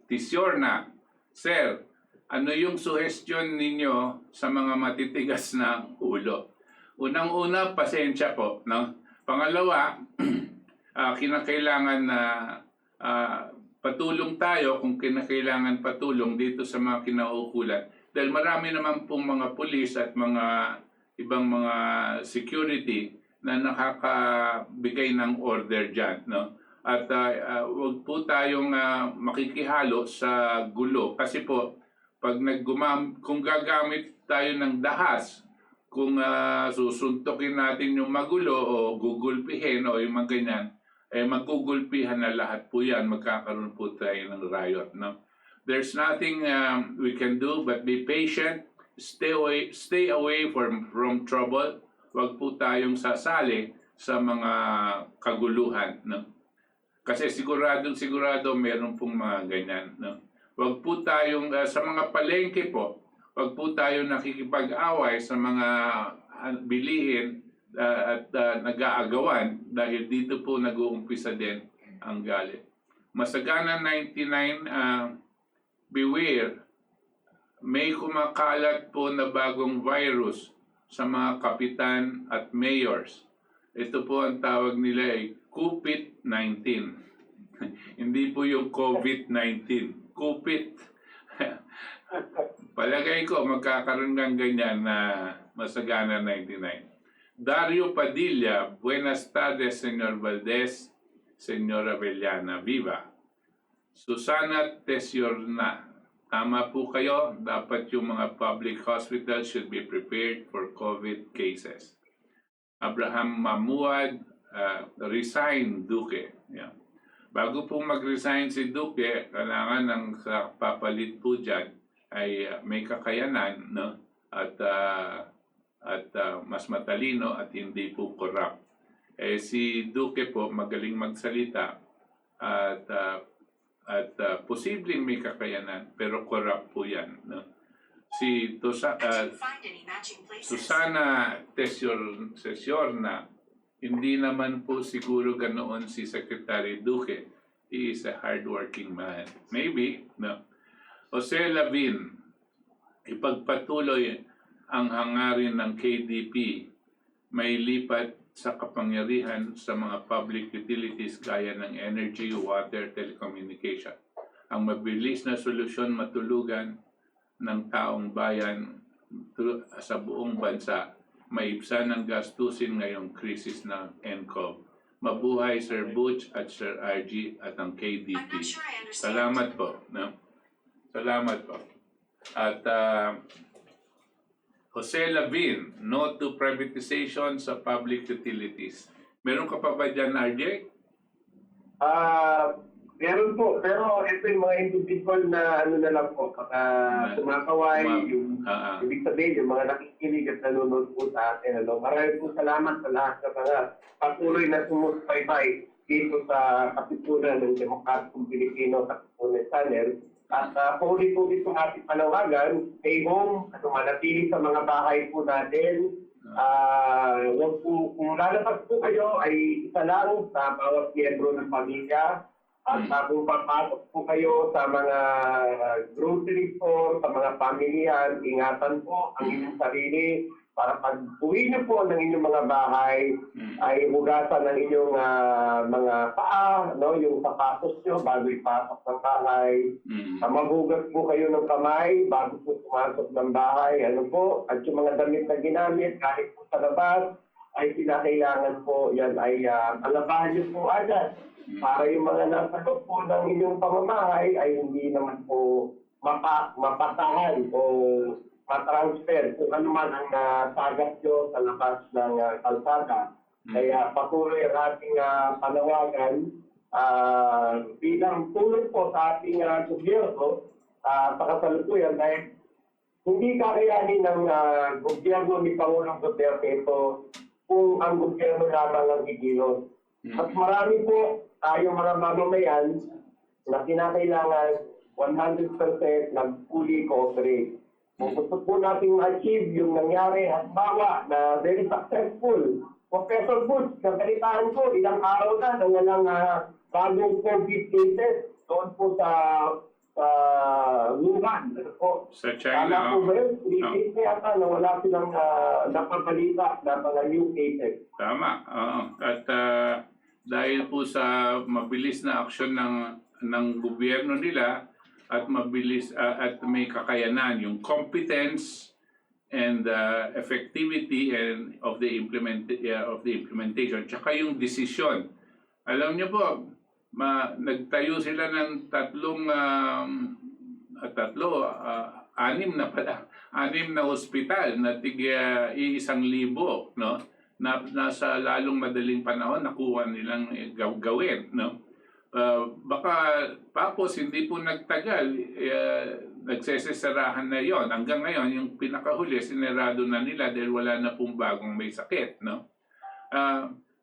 Tiziorna. Sir, ano yung suggestion ninyo sa mga matitigas na ulo? Unang-una, pasensya po. No? Pangalawa, kinakailangan na patulong tayo kung kinakailangan patulong dito sa mga kinaukulan. Dahil marami naman pong mga pulis at mga ibang mga security na nakakabigay ng order dyan. No? At huwag po tayong makikihalo sa gulo. Kasi po, kung gagamit tayo ng dahas, kung susuntukin natin yung magulo o gugulpihin o yung mga ganyan, magugulpihan na lahat po yan, magkakaroon po tayo ng riot. No? There's nothing we can do but be patient, stay away from trouble. Huwag po tayong sasali sa mga kaguluhan. No? Kasi sigurado meron pong mga ganyan. No? Huwag po tayong, sa mga palengke po, huwag po tayong nakikipag-away sa mga bilihin at nag-aagawan dahil dito po nag-uumpisa din ang galit. Masagana 99, beware, may kumakalat po na bagong virus sa mga kapitan at mayors. Ito po ang tawag nila ay COVID-19. Hindi po yung COVID-19. Kupit. Palagay ko magkakaroon ng ganyan na Masagana 99. Dario Padilla, buenas tardes, Señor Valdes, Señora Javellana, viva. Susana Tesiorna, tama po kayo, dapat yung mga public hospitals should be prepared for COVID cases. Abraham Mamuad, resign Duque. Yeah. Bago po mag-resign si Duque, kailangan ng sa papalit po dyan ay may kakayanan, no? At mas matalino at hindi po corrupt. Si Duque po magaling magsalita at posibleng may kakayanan pero corrupt po yan, no? Si Susana Tesiorna, hindi naman po siguro ganoon si Secretary Duque. He is a hardworking man. Maybe, no? Jose Lavin, ipagpatuloy ang hangarin ng KDP, may lipat sa kapangyarihan sa mga public utilities gaya ng energy, water, telecommunication. Ang mabilis na solusyon matulugan ng taong bayan sa buong bansa, maibsan ng gastusin ngayong krisis ng ENCOV. Mabuhay Sir Butch at Sir RG at ang KDP. Salamat po. No? Salamat po. At Jose Lavin, no to privatization sa public utilities. Meron ka pa ba dyan, RJ? Meron po, pero ito yung mga individual na ano na lang po, kumakaway, yung ibig sabihin, yung mga nakikinig at nanonood po sa atin. Maraming po salamat sa lahat ng mga patuloy na sumusubaybay dito sa Katipunan ng Demokratikong Pilipino, Katipunan Channel. At paulit-ulit po ating panawagan, stay home, manatili sa mga bahay po natin. Huwag po, kung lalabas po kayo, ay isa lang sa bawat miyembro ng pamilya. At kung papasok po kayo sa mga grocery store, sa mga pamilyan, ingatan po ang inyong sarili para pag uwi niyo po ng inyong mga bahay, ay hugasan ng inyong mga paa, no? Yung sapatos niyo bago ipasok ng bahay. Maghugas po kayo ng kamay bago po pumasok ng bahay. Ano po? At yung mga damit na ginamit, kahit po sa labas, ay kinakailangan po yan ay alabahan niyo po agad. Para yung mga nasa loob po ng inyong pamamahay ay hindi naman po mapasahan o matransfer kung ano man ang nasagat nyo sa labas ng kalsada. Kaya patuloy ang ating panawagan bilang tulong po sa ating gobyerno sa kasalukuyan dahil hindi kakayanin ng gobyerno ni Pangulong Duterte ito kung ang gobyerno lamang ang gigilos. At marami po tayong mga mamamayan na kinakailangan 100% nag-fully cooperate. Kung gusto po natin ma-achieve yung nangyari at bawa na very successful. Professor Butch, nabalitaan ko, ilang araw na walang bagong COVID cases doon po sa Wuhan. Sa China. Kala po ba yun? 3 days na yata na wala silang napabalita na mga new cases. Tama. At dahil po sa mabilis na aksyon ng gobyerno nila at mabilis at may kakayanan yung competence and effectivity and of the implementation tsaka yung desisyon. Alam niyo po, nagtayo sila ng anim na ospital na tig-1,000, no? Na nasa lalong madaling panahon nakuha nilang gawin, no? Baka tapos hindi po nagtagal, nagsesesarahan na yon. Hanggang ngayon, yung pinakahuli, sinerado na nila dahil wala na pong bagong may sakit, no?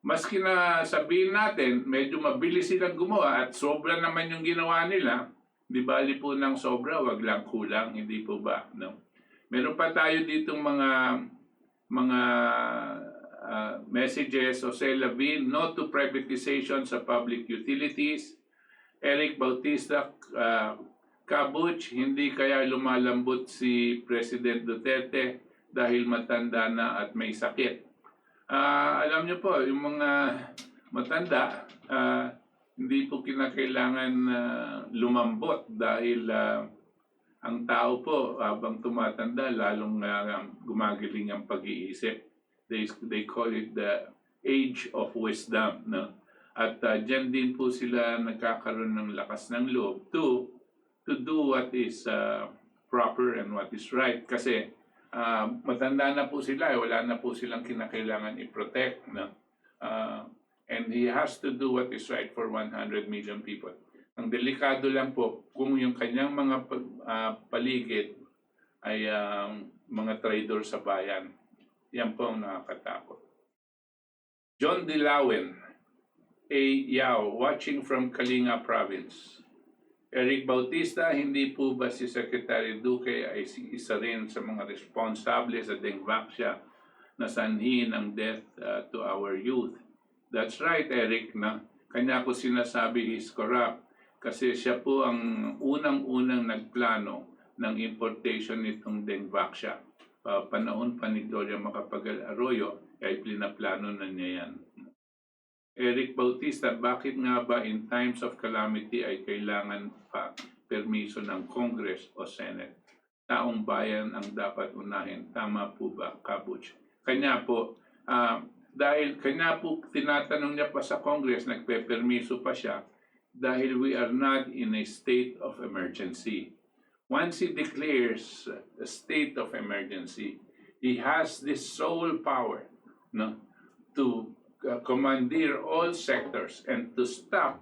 Maski na sabihin natin, medyo mabilis silang gumawa at sobra naman yung ginawa nila, di bali po ng sobra, wag lang kulang, hindi po ba, no? Meron pa tayo ditong mga messages. Jose Lavin, no to privatization sa public utilities. Eric Bautista, Butch, hindi kaya lumalambot si President Duterte dahil matanda na at may sakit. Alam niyo po, yung mga matanda, hindi po kinakailangan lumambot dahil ang tao po habang tumatanda lalong gumagaling ang pag-iisip. They call it the age of wisdom, no? At dyan din po sila nagkakaroon ng lakas ng loob to to do what is proper and what is right. Kasi matanda na po sila, wala na po silang kinakailangan i-protect. No? And he has to do what is right for 100 million people. Ang delikado lang po kung yung kanyang mga paligid ay mga traidor sa bayan. Yan po ang nakakatakot. John Dilawen, A. Yao, watching from Kalinga Province. Eric Bautista, hindi po ba si Secretary Duque ay isa rin sa mga responsable sa Dengvaxia na sanhi ng death to our youth? That's right, Eric. Na? Kanya ko sinasabi he's corrupt kasi siya po ang unang-unang nagplano ng importation nitong Dengvaxia. Panahon pa ni Gloria Macapagal Arroyo ay plinaplano na niya yan. Eric Bautista, bakit nga ba in times of calamity ay kailangan pa permiso ng Congress o Senate? Taong bayan ang dapat unahin. Tama po ba, Butch? Kanya po, dahil kanya po tinatanong niya pa sa Congress, nagpe-permiso pa siya, dahil we are not in a state of emergency. Once he declares a state of emergency, he has this sole power, no, to commandeer all sectors and to stop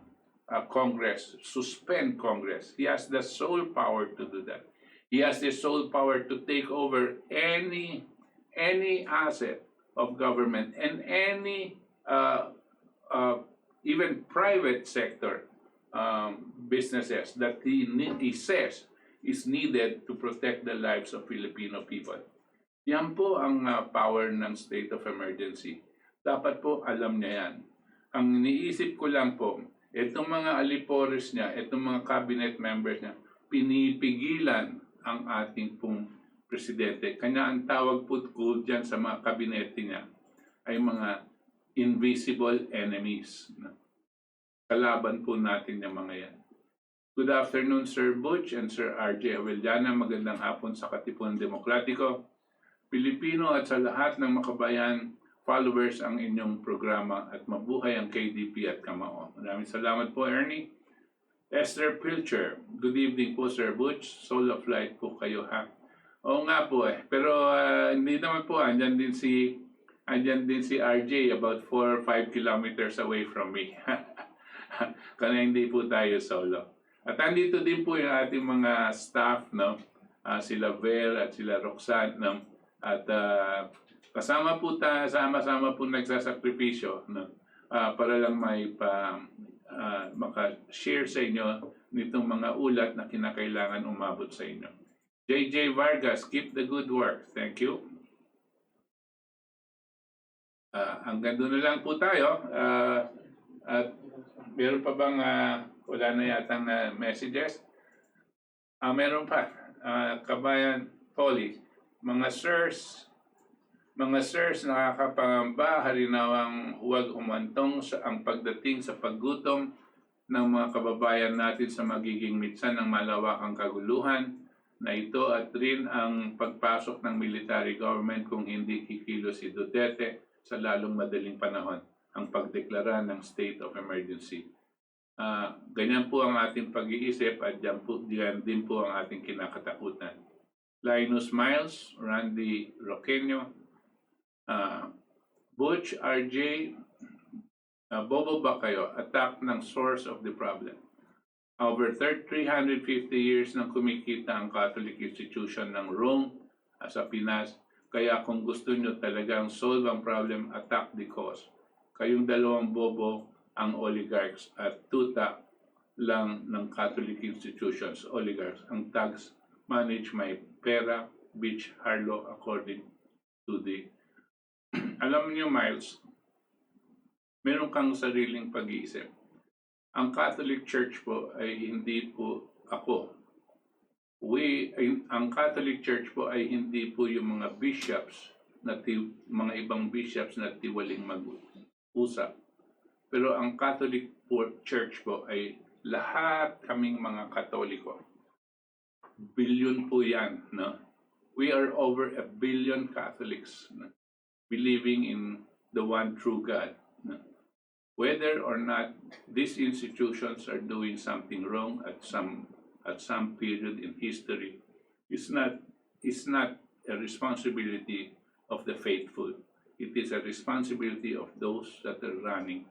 Congress, suspend Congress. He has the sole power to do that. He has the sole power to take over any asset of government and any even private sector businesses that he says is needed to protect the lives of Filipino people. Yan po ang power ng state of emergency. Dapat po alam niya yan. Ang iniisip ko lang po, itong mga alipores niya, itong mga cabinet members niya, pinipigilan ang ating pong presidente. Kanya ang tawag po ko dyan sa mga kabinete niya ay mga invisible enemies. Kalaban po natin yung mga yan. Good afternoon, Sir Butch and Sir RJ Javellana. Magandang hapon sa Katipunan Demokratiko, Pilipino at sa lahat ng makabayan followers ang inyong programa at mabuhay ang KDP at Kamao. Maraming salamat po, Ernie. Esther Pilcher, good evening po, Sir Butch. Soul of Light po kayo, ha? Oo nga po eh. Pero hindi naman po, andyan din si RJ about 4 or 5 kilometers away from me. Kaya hindi po tayo solo. At andito din po yung ating mga staff, no? Sila Ver at sila Roxanne, no? At kasama po sama-sama po nagsasakripisyo, no? Para lang maka-share sa inyo nitong mga ulat na kinakailangan umabot sa inyo. JJ Vargas, keep the good work. Thank you. Hanggang doon na lang po tayo. At meron pa bang wala na yatang messages? Meron pa. Kabayan Polly, mga sirs, nakakapangamba, halinawang huwag umantong sa ang pagdating sa paggutom ng mga kababayan natin sa magiging mitsan ng malawakang kaguluhan na ito at rin ang pagpasok ng military government kung hindi kikilo si Duterte sa lalong madaling panahon ang pagdeklara ng state of emergency. Ganyan po ang ating pag-iisip at diyan din po ang ating kinakatakutan. Linus Miles, Randy Roqueño, Butch, RJ, bobo ba kayo? Attack ng source of the problem. Over 350 years nang kumikita ang Catholic institution ng Rome sa Pinas. Kaya kung gusto nyo talagang solve ang problem, attack the cause. Kayong dalawang bobo ang oligarchs at tuta lang ng Catholic institutions, oligarchs. Ang tags manage my pera, Beach Harlow, according to the alam niyo, Miles, meron kang sariling pag-iisip. Ang Catholic Church po ay hindi po ako. Ang Catholic Church po ay hindi po yung mga bishops, mga ibang bishops na tiwaling mag-usap. Pero ang Catholic Church po ay lahat kaming mga Katoliko. Billion po yan, no? We are over 1 billion Catholics, no? Believing in the one true God. Whether or not these institutions are doing something wrong at some at some period in history is not a responsibility of the faithful. It is a responsibility of those that are running.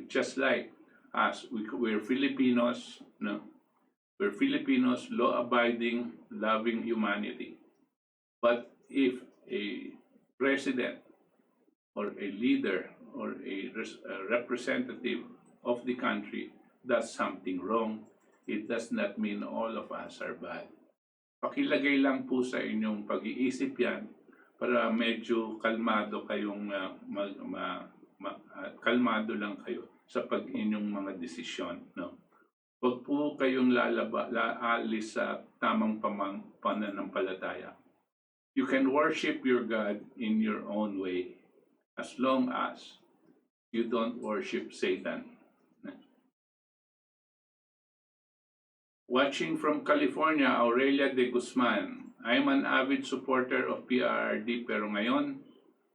Just like us, we're Filipinos, no? We're Filipinos, law-abiding, loving humanity. But if a president or a leader or a representative of the country does something wrong, it does not mean all of us are bad. Pakilagay lang po sa inyong pag-iisip yan para medyo kalmado kayong kalmado lang kayo sa inyong mga desisyon, no? Huwag po kayong laalis sa tamang pananampalataya. You can worship your God in your own way as long as you don't worship Satan. Watching from California, Aurelia de Guzman. I'm an avid supporter of PRRD pero ngayon,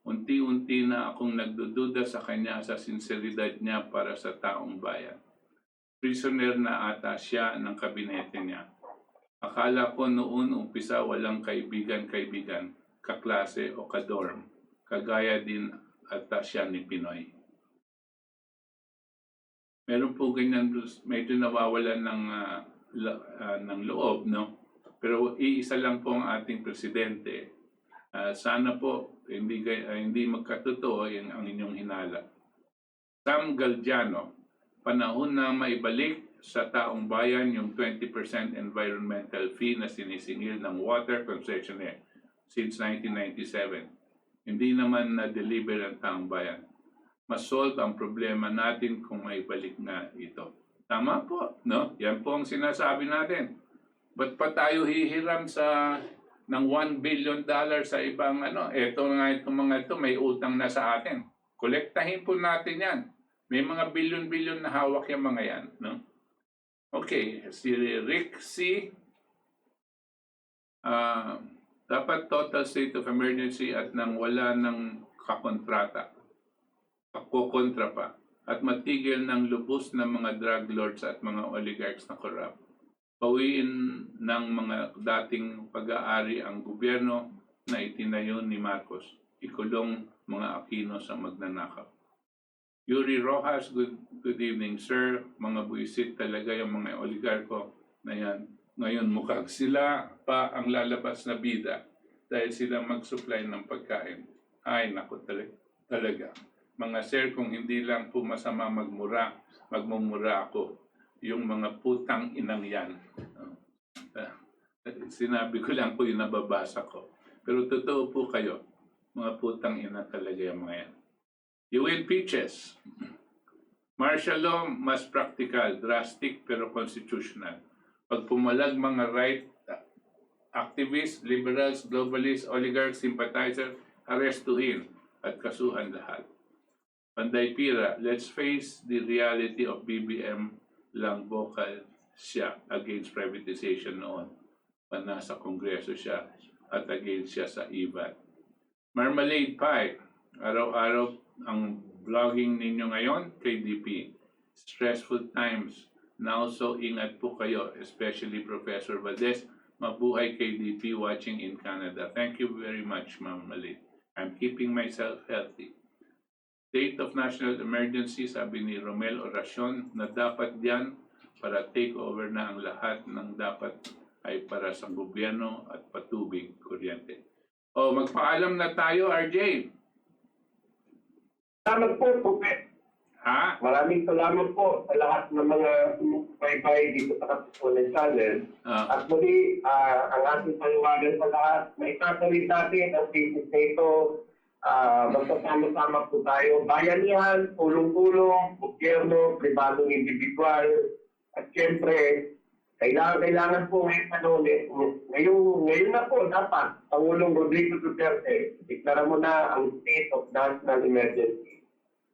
unti-unti na akong nagdududa sa kanya sa sinseridad niya para sa taong bayan. Prisoner na ata siya ng kabinete niya. Akala ko noon umpisa walang kaibigan, kaklase o kadorm. Kagaya din ata siya ni Pinoy. Meron po ganyan, medyo nawawalan ng loob, no? Pero iisa lang po ang ating presidente. Sana po hindi magkatotoo ang inyong hinala. Sam Galdiano, panahon na maibalik sa taong bayan yung 20% environmental fee na sinisingil ng water concessionaire since 1997. Hindi naman na-deliver ang taong bayan. Mas-solve ang problema natin kung maibalik na ito. Tama po, no? Yan po ang sinasabi natin. Ba't pa tayo hihiram ng $1 billion sa ibang Eto nga itong mga ito, may utang na sa atin. Kolektahin po natin yan. May mga bilyon-bilyon na hawak yung mga yan, no? Okay, si Rick C. Dapat total state of emergency at nang wala ng kakontrata, kakokontra pa, at matigil ng lubos ng mga drug lords at mga oligarchs na corrupt. Pawiin ng mga dating pag-aari ang gobyerno na itinayo ni Marcos. Ikulong mga Aquino sa magnanakaw. Yuri Rojas, good evening, sir. Mga buisit talaga yung mga oligarko na yan. Ngayon mukhang sila pa ang lalabas na bida dahil sila mag-supply ng pagkain. Ay, naku talaga. Mga sir, kung hindi lang po masama magmumura ako. Yung mga putang inang yan. Sinabi ko lang po yung nababasa ko. Pero totoo po kayo, mga putang ina talaga yung mga yan. You win peaches. Martial law, mas practical, drastic, pero constitutional. Pag pumalag mga right activists, liberals, globalists, oligarchs, sympathizer, arrestuhin at kasuhan lahat. Panday Pira, let's face the reality of BBM lang vocal siya against privatization noon. Nasa Kongreso siya at against siya sa IVAT. Marmalade Pie, araw-araw ang vlogging ninyo ngayon, KDP. Stressful times. Now, so ingat po kayo, especially Professor Valdes. Mabuhay KDP watching in Canada. Thank you very much, Ma'am Malid. I'm keeping myself healthy. State of National Emergency, sabi ni Romel Oracion, na dapat diyan para take over na ang lahat ng dapat ay para sa gobyerno at patubig, kuryente. O, magpaalam na tayo, RJ. Salamat po, Pupe. Ha? Maraming salamat po sa lahat ng mga sumusubaybay dito sa Katipunan channel. At muli, ang ating paliwagan sa lahat, may tatawid natin ang thesis na ito. Magsasama-sama po tayo. Bayanihan, tulong-tulong, gobyerno, pribadong individual. At siyempre, kailangan po ngayon na po dapat Pangulong Rodolfo Duterte, iklara mo na ang state of national emergency.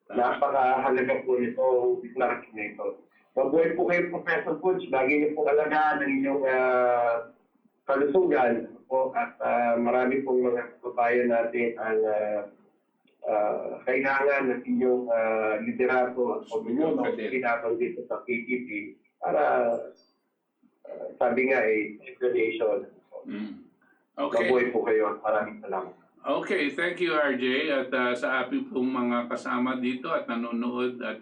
Napakahalaga po itong deklarasyon na ito. Mabuhay po kayo, Professor Butch. Lagi niyo pong alagaan ng inyong kalusugan po at marami pong mga kababayan natin ang kailangan ng inyong liderato at komunyon o kinatang dito sa PPP para sabi nga save the nation. Okay. Mabuhay po kayo. Maraming salamat. Okay, thank you RJ at sa ating pong mga kasama dito at nanonood at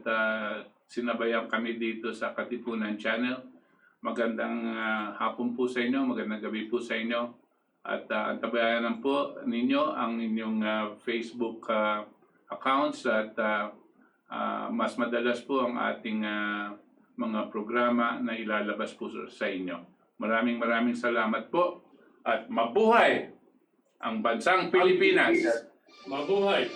sinabayan kami dito sa Katipunan Channel. Magandang hapon po sa inyo, magandang gabi po sa inyo at antabayanan po ninyo ang inyong Facebook accounts at mas madalas po ang ating mga programa na ilalabas po sa inyo. Maraming salamat po at mabuhay ang bansang Pilipinas! Mabuhay!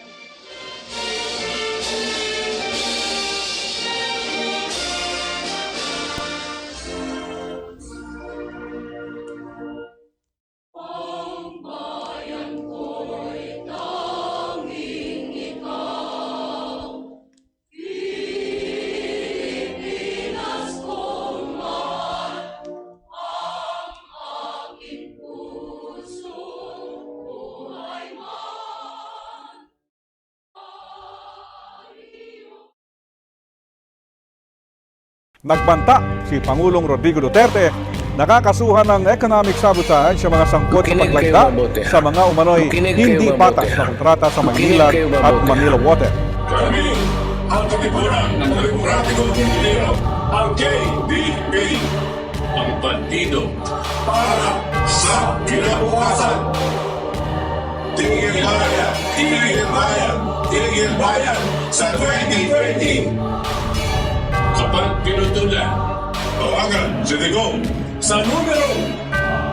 Nagbanta si Pangulong Rodrigo Duterte nakakasuhan ng economic sabotage sa mga sangkot sa paglagda sa mga umano'y hindi patas na kontrata sa Maynila at Manila Water. Kami ang Katipunan ng Demokratikong Pilipino, ang KDP, ang partido para sa kinabukasan. Tigil bayan, tigil bayan, tigil bayan sa 2020. Kapag pinutulan, tawagan si Digong sa numero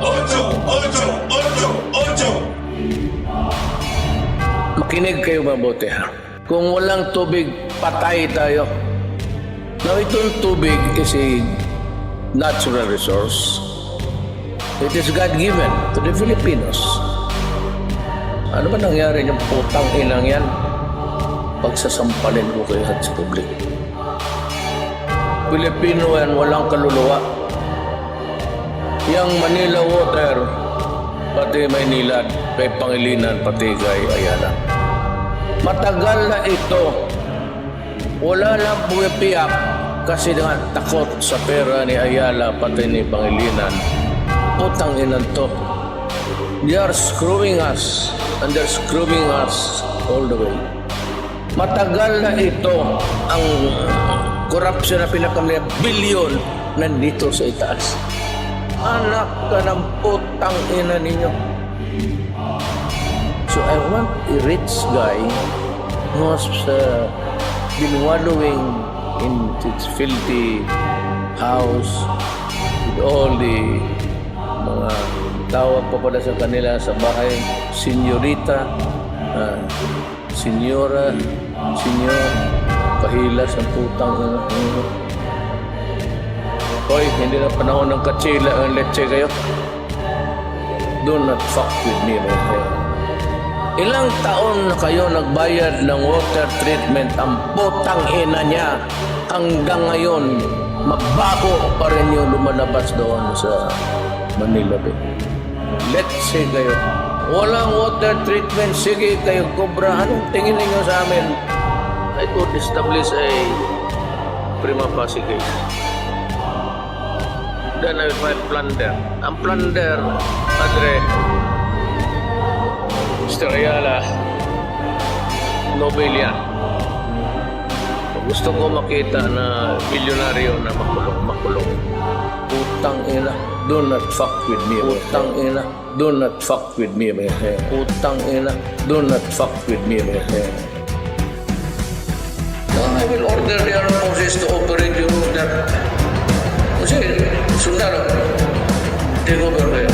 888. Makinig kayo mabuti ha. Kung walang tubig, patay tayo. Now, itong tubig is a natural resource. It is God-given to the Filipinos. Ano ba nangyari yung putang inang yan? Pagsasampalin ko kayo sa public. Pilipino yan, walang kaluluwa. Yang Manila Water, pati Maynila, kay Pangilinan, pati kay Ayala. Matagal na ito. Wala lang pumipiyak kasi nga takot sa pera ni Ayala, pati ni Pangilinan. Putang inan to. They are screwing us, and they're screwing us all the way. Matagal na ito ang corruption na pinakamaya bilyon nandito sa itaas. Anak ka ng putang ina ninyo. So I want a rich guy who has been wallowing in its filthy house with all the mga tawag pa pala sa kanila sa bahay, senyorita, senyora, senyor, kahilas ang putang ina. Hoy, hindi na panahon ng katsila ang leche kayo. Do not fuck with me, my friend. Ilang taon na kayo nagbayad ng water treatment ang putang ina niya. Hanggang ngayon, mabaho pa rin yung lumalabas doon sa Manila Bay. Let's say kayo, walang water treatment, sige kayo kobra. Anong tingin ninyo sa amin? I could establish a prima facie case. Then I will file plunder. Ang plunder, Padre, Mr. Ayala, Nobel yan. Gusto ko makita na milyonaryo na makulong. Putang ina, do not fuck with me. Putang ina, do not fuck with me, my friend. Putang ina, do not fuck with me, my friend. I will order the armed forces to operate your order. Kasi, sundalo, take over kayo.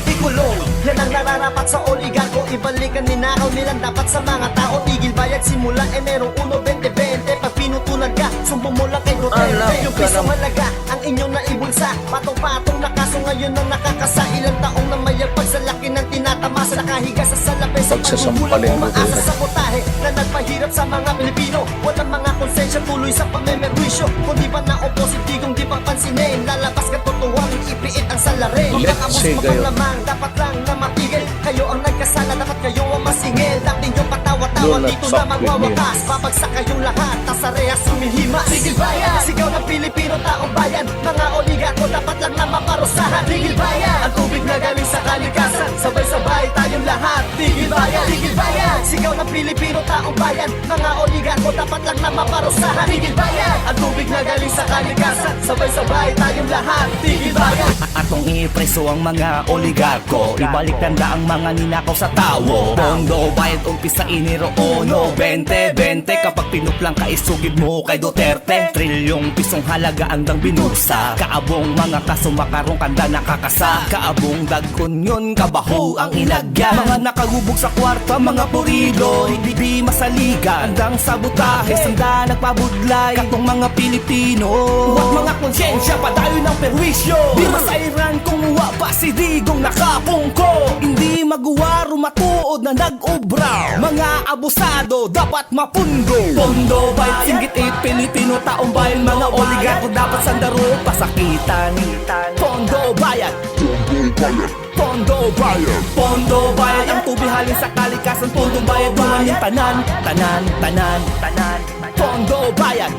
Ikulong, yan ang nararapat sa oligarko. Ibalikan ninakaw nilang dapat sa mga tao. Tigil bayad simula Enero 1, 2020. Pag pinutulan ka, sumbong mo lang kay Rodolfo. Yung piso malaga, ang inyong naibulsa. Patong-patong na kaso ngayon ang nakakasa. Ilang taong na mayagpag sa laki ng tinatamasa. Nakahiga sa salapi sa pagbubulang umaasa sa potahe na nagpahirap sa mga Pilipino. Walang mga konsensya tuloy sa pagmemerwisyo. Kung di pa na-opposite, kung di pa pansinin. Lalabas ka totoong ipiit ang salarin. Magkakabos mapanglamang, dapat lang na matigil. Kayo ang nagkasala, dapat kayo ang masingil. Dati nyo patawa katawan not dito na fuck with me. magwawakas. Babagsak kayong lahat, tas sa rehas sumihimas. Tigil bayan, sigaw ng Pilipino, taong bayan. Mga oligarko dapat lang na maparusahan. Tigil bayan, ang tubig na galing sa kalikasan. Sabay-sabay tayong lahat. Tigil bayan, sigaw ng Pilipino, taong bayan. Mga oligarko dapat lang na maparusahan. Tigil bayan, ang tubig na galing sa kalikasan. Sabay-sabay tayong lahat. Tigil bayan. Atong ipreso ang mga oligarko, ibalik tanda ang mga ninakaw sa tawo. Pondo, bayad, umpisa iniro, ono 20-20, kapag pinuplang ka isugid mo kay Duterte. Trilyong pisong halaga andang binusa, kaabong mga kaso makarong kanda nakakasa. Kaabong dagkon yun, kabaho ang ilagyan. Mga nakagubog sa kwarta, mga purido, hindi masaligan. Andang sabotahe, sanda nagpabudlay, katong mga Pilipino. Huwag mga konsyensya, padayo ng perwisyo. Di masairan kung wa pa si Digong nakapungko. Hindi maguwaro matuod na nag-ubra. Mga abusado dapat mapundo. Pondo, bayad, singgit, Pilipino, taong bayan. Mga oligarko dapat sandaro, pasakitan. Pondo, bayad. Pondo, bayad. Pondo, bayad. Ang tubig halin sa kalikasan. Pondo, bayad. Duman yung tanan. Pondo, bayad.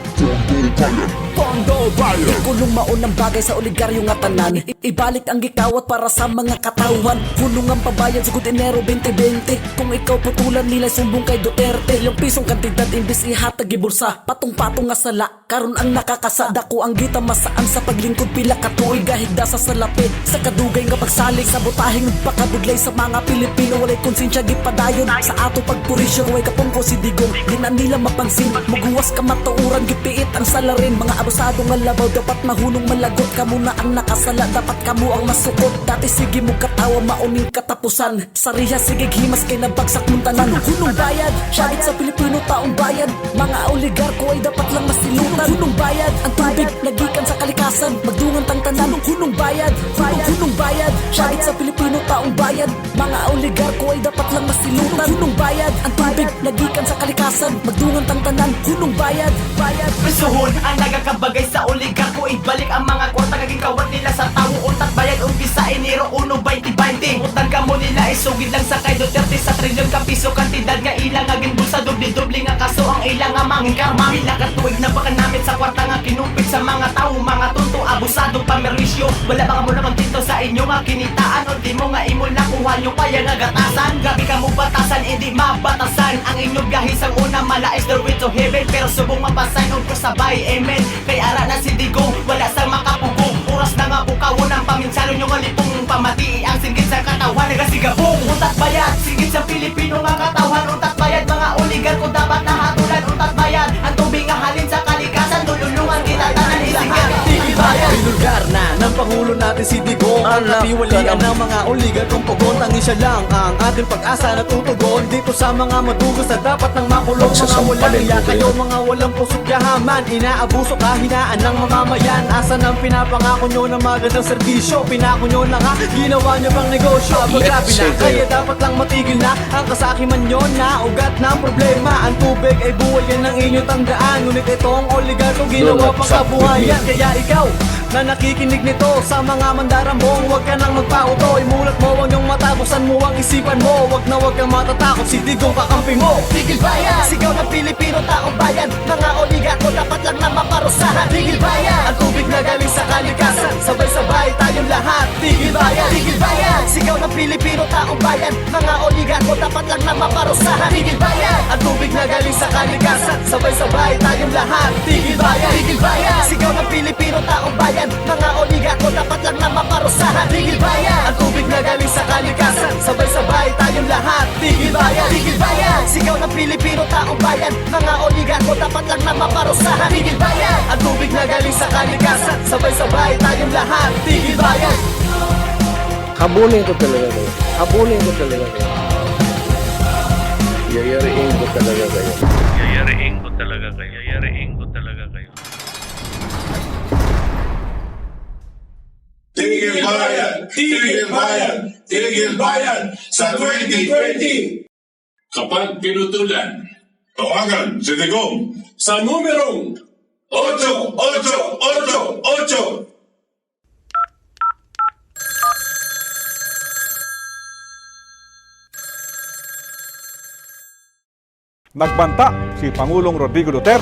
Pondo, bayad. Ikulong maunang bagay sa oligaryo nga tanan. Ibalik ang gikawat para sa mga katawan. Hulong ang pabayad sugod Enero 2020. Kung ikaw putulan nila sumbong kay Duterte. Yung pisong kantidad imbis ihatag gibulsa. Patong-patong nga sala, karon ang nakakasada ko ang gita masaan sa paglingkod pila katuig gahigda sa salapit. Sa kadugay nga pagsalig sa butahing pagpakabudlay sa mga Pilipino. Walay konsensya gipadayon sa ato pagpurisyo. Huwag kapungko si Digong, di na nila mapansin. Maguwas ka matauran, gipiit ang salarin. Mga abusado nga labaw, dapat mahunong malagot. Kamu na ang nakasala, dapat kamu ang masukot. Dati sige mo katawa, mauning katapusan. Sariya sige himas kay nabagsak mong tanan. Hunong bayad, syagit sa Pilipino, taong bayan. Mga oligarko ay dapat lang masilutan. Hunong bayad, ang tubig nagikan sa kalikasan. Magdungan tang tanan, hunong bayad. Hunong bayad, syagit sa Pilipino, taong bayan. Mga oligarko ay dapat lang masilutan. Hunong bayad, ang tubig nagikan sa kalikasan. Magdungan tang tanan, hunong bayad. Prisuhon ang nagakabagay sa oligarko. Ibalik ang mga kwarta kaging kawat nila sa tawo. Untat bayad umpisa Enero 1, 2020. Utang ka mo nila isugid lang sa kay Duterte. Sa trilyon ka piso kantidad nga ilang aging bulsa. Doble-doble nga kaso ang ilang nga mangin karma. Hila katuig na baka namin sa kwarta nga kinumpit sa mga tao. Mga tunto abusado pamerwisyo. Wala ba ka mo naman dito sa inyo nga kinitaan. O di mo nga imo nakuha nyo kaya nga gatasan. Gabi ka mo batasan, hindi mabatasan. Ang inyong gahis ang una mala is the way to heaven. Pero subong mapasan o sabay, amen. Kay ara na si Digong, wala sang makapugong. Oras na nga bukawon ang paminsalo nyo nga lipong pamati. Ang singgit sa katawan, nagasigabong. Untat bayad, singgit sa Pilipino nga katawan. Untat bayad, mga oligarko dapat nahatulan. Untat bayad, ang tubig nga halin sa kalikasan. Tululungan kita tanan isingit. Tigil bayad. Binulgar na ng Pangulo natin si Digong. Ang katiwalian ng mga oligarkong pugon. Tangi siya lang ang ating pag-asa na tutugon. Dito sa mga madugos na dapat nang makulong. Mga walang iya kayo, mga walang pusot yahaman. Inaabuso kahinaan ng mamamayan. Asa nang pinapangako nyo ng magandang serbisyo? Pinako nyo na nga, ginawa nyo bang negosyo? Pagkabi na, kaya dapat lang matigil na ang kasakiman nyo na ugat ng problema. Ang tubig ay buhay, yan ang inyong tandaan. Ngunit itong oligarko ginawa pang kabuhayan. Kaya ikaw na nakikinig nito sa mga mandarambong, huwag ka nang magpauto. Imulat mo ang iyong mata, buksan mo ang isipan mo. Huwag na huwag kang matatakot, si Digong kakampi mo. Tigil bayan, sigaw ng Pilipino, taong bayan. Mga oligarko dapat lang na maparusahan. Tigil bayan, ang tubig na galing sa kalikasan. Sabay-sabay tayong lahat. Tigil bayan, sigaw ng Pilipino, taong bayan. Mga oligarko dapat lang na maparusahan. Tigil bayan, ang tubig na galing sa kalikasan. Sabay-sabay tayong lahat. Tigil bayan, sigaw ng Pilipino, taong bayan. Mga oligarko dapat lang na maparusahan. Tigil bayan, ang tubig na galing sa kalikasan. Sabay-sabay tayong lahat. Tigil bayan, sigaw ng Pilipino, taong bayan. Mga oligarko dapat lang na maparusahan. Tigil bayan, ang tubig na galing sa kalikasan. Sabay-sabay tayong lahat. Tigil bayan. Habulin ko talaga kayo. Habulin ko talaga kayo. Yayariin ko talaga kayo. Yayariin ko talaga kayo. Yayariin ko talaga kayo. Tigil bayan! Tigil bayan! Tigil bayan! Sa 2020! Kapag pinutulan, tawagan si Digong sa numerong 8888 Nagbanta si Pangulong Rodrigo Duterte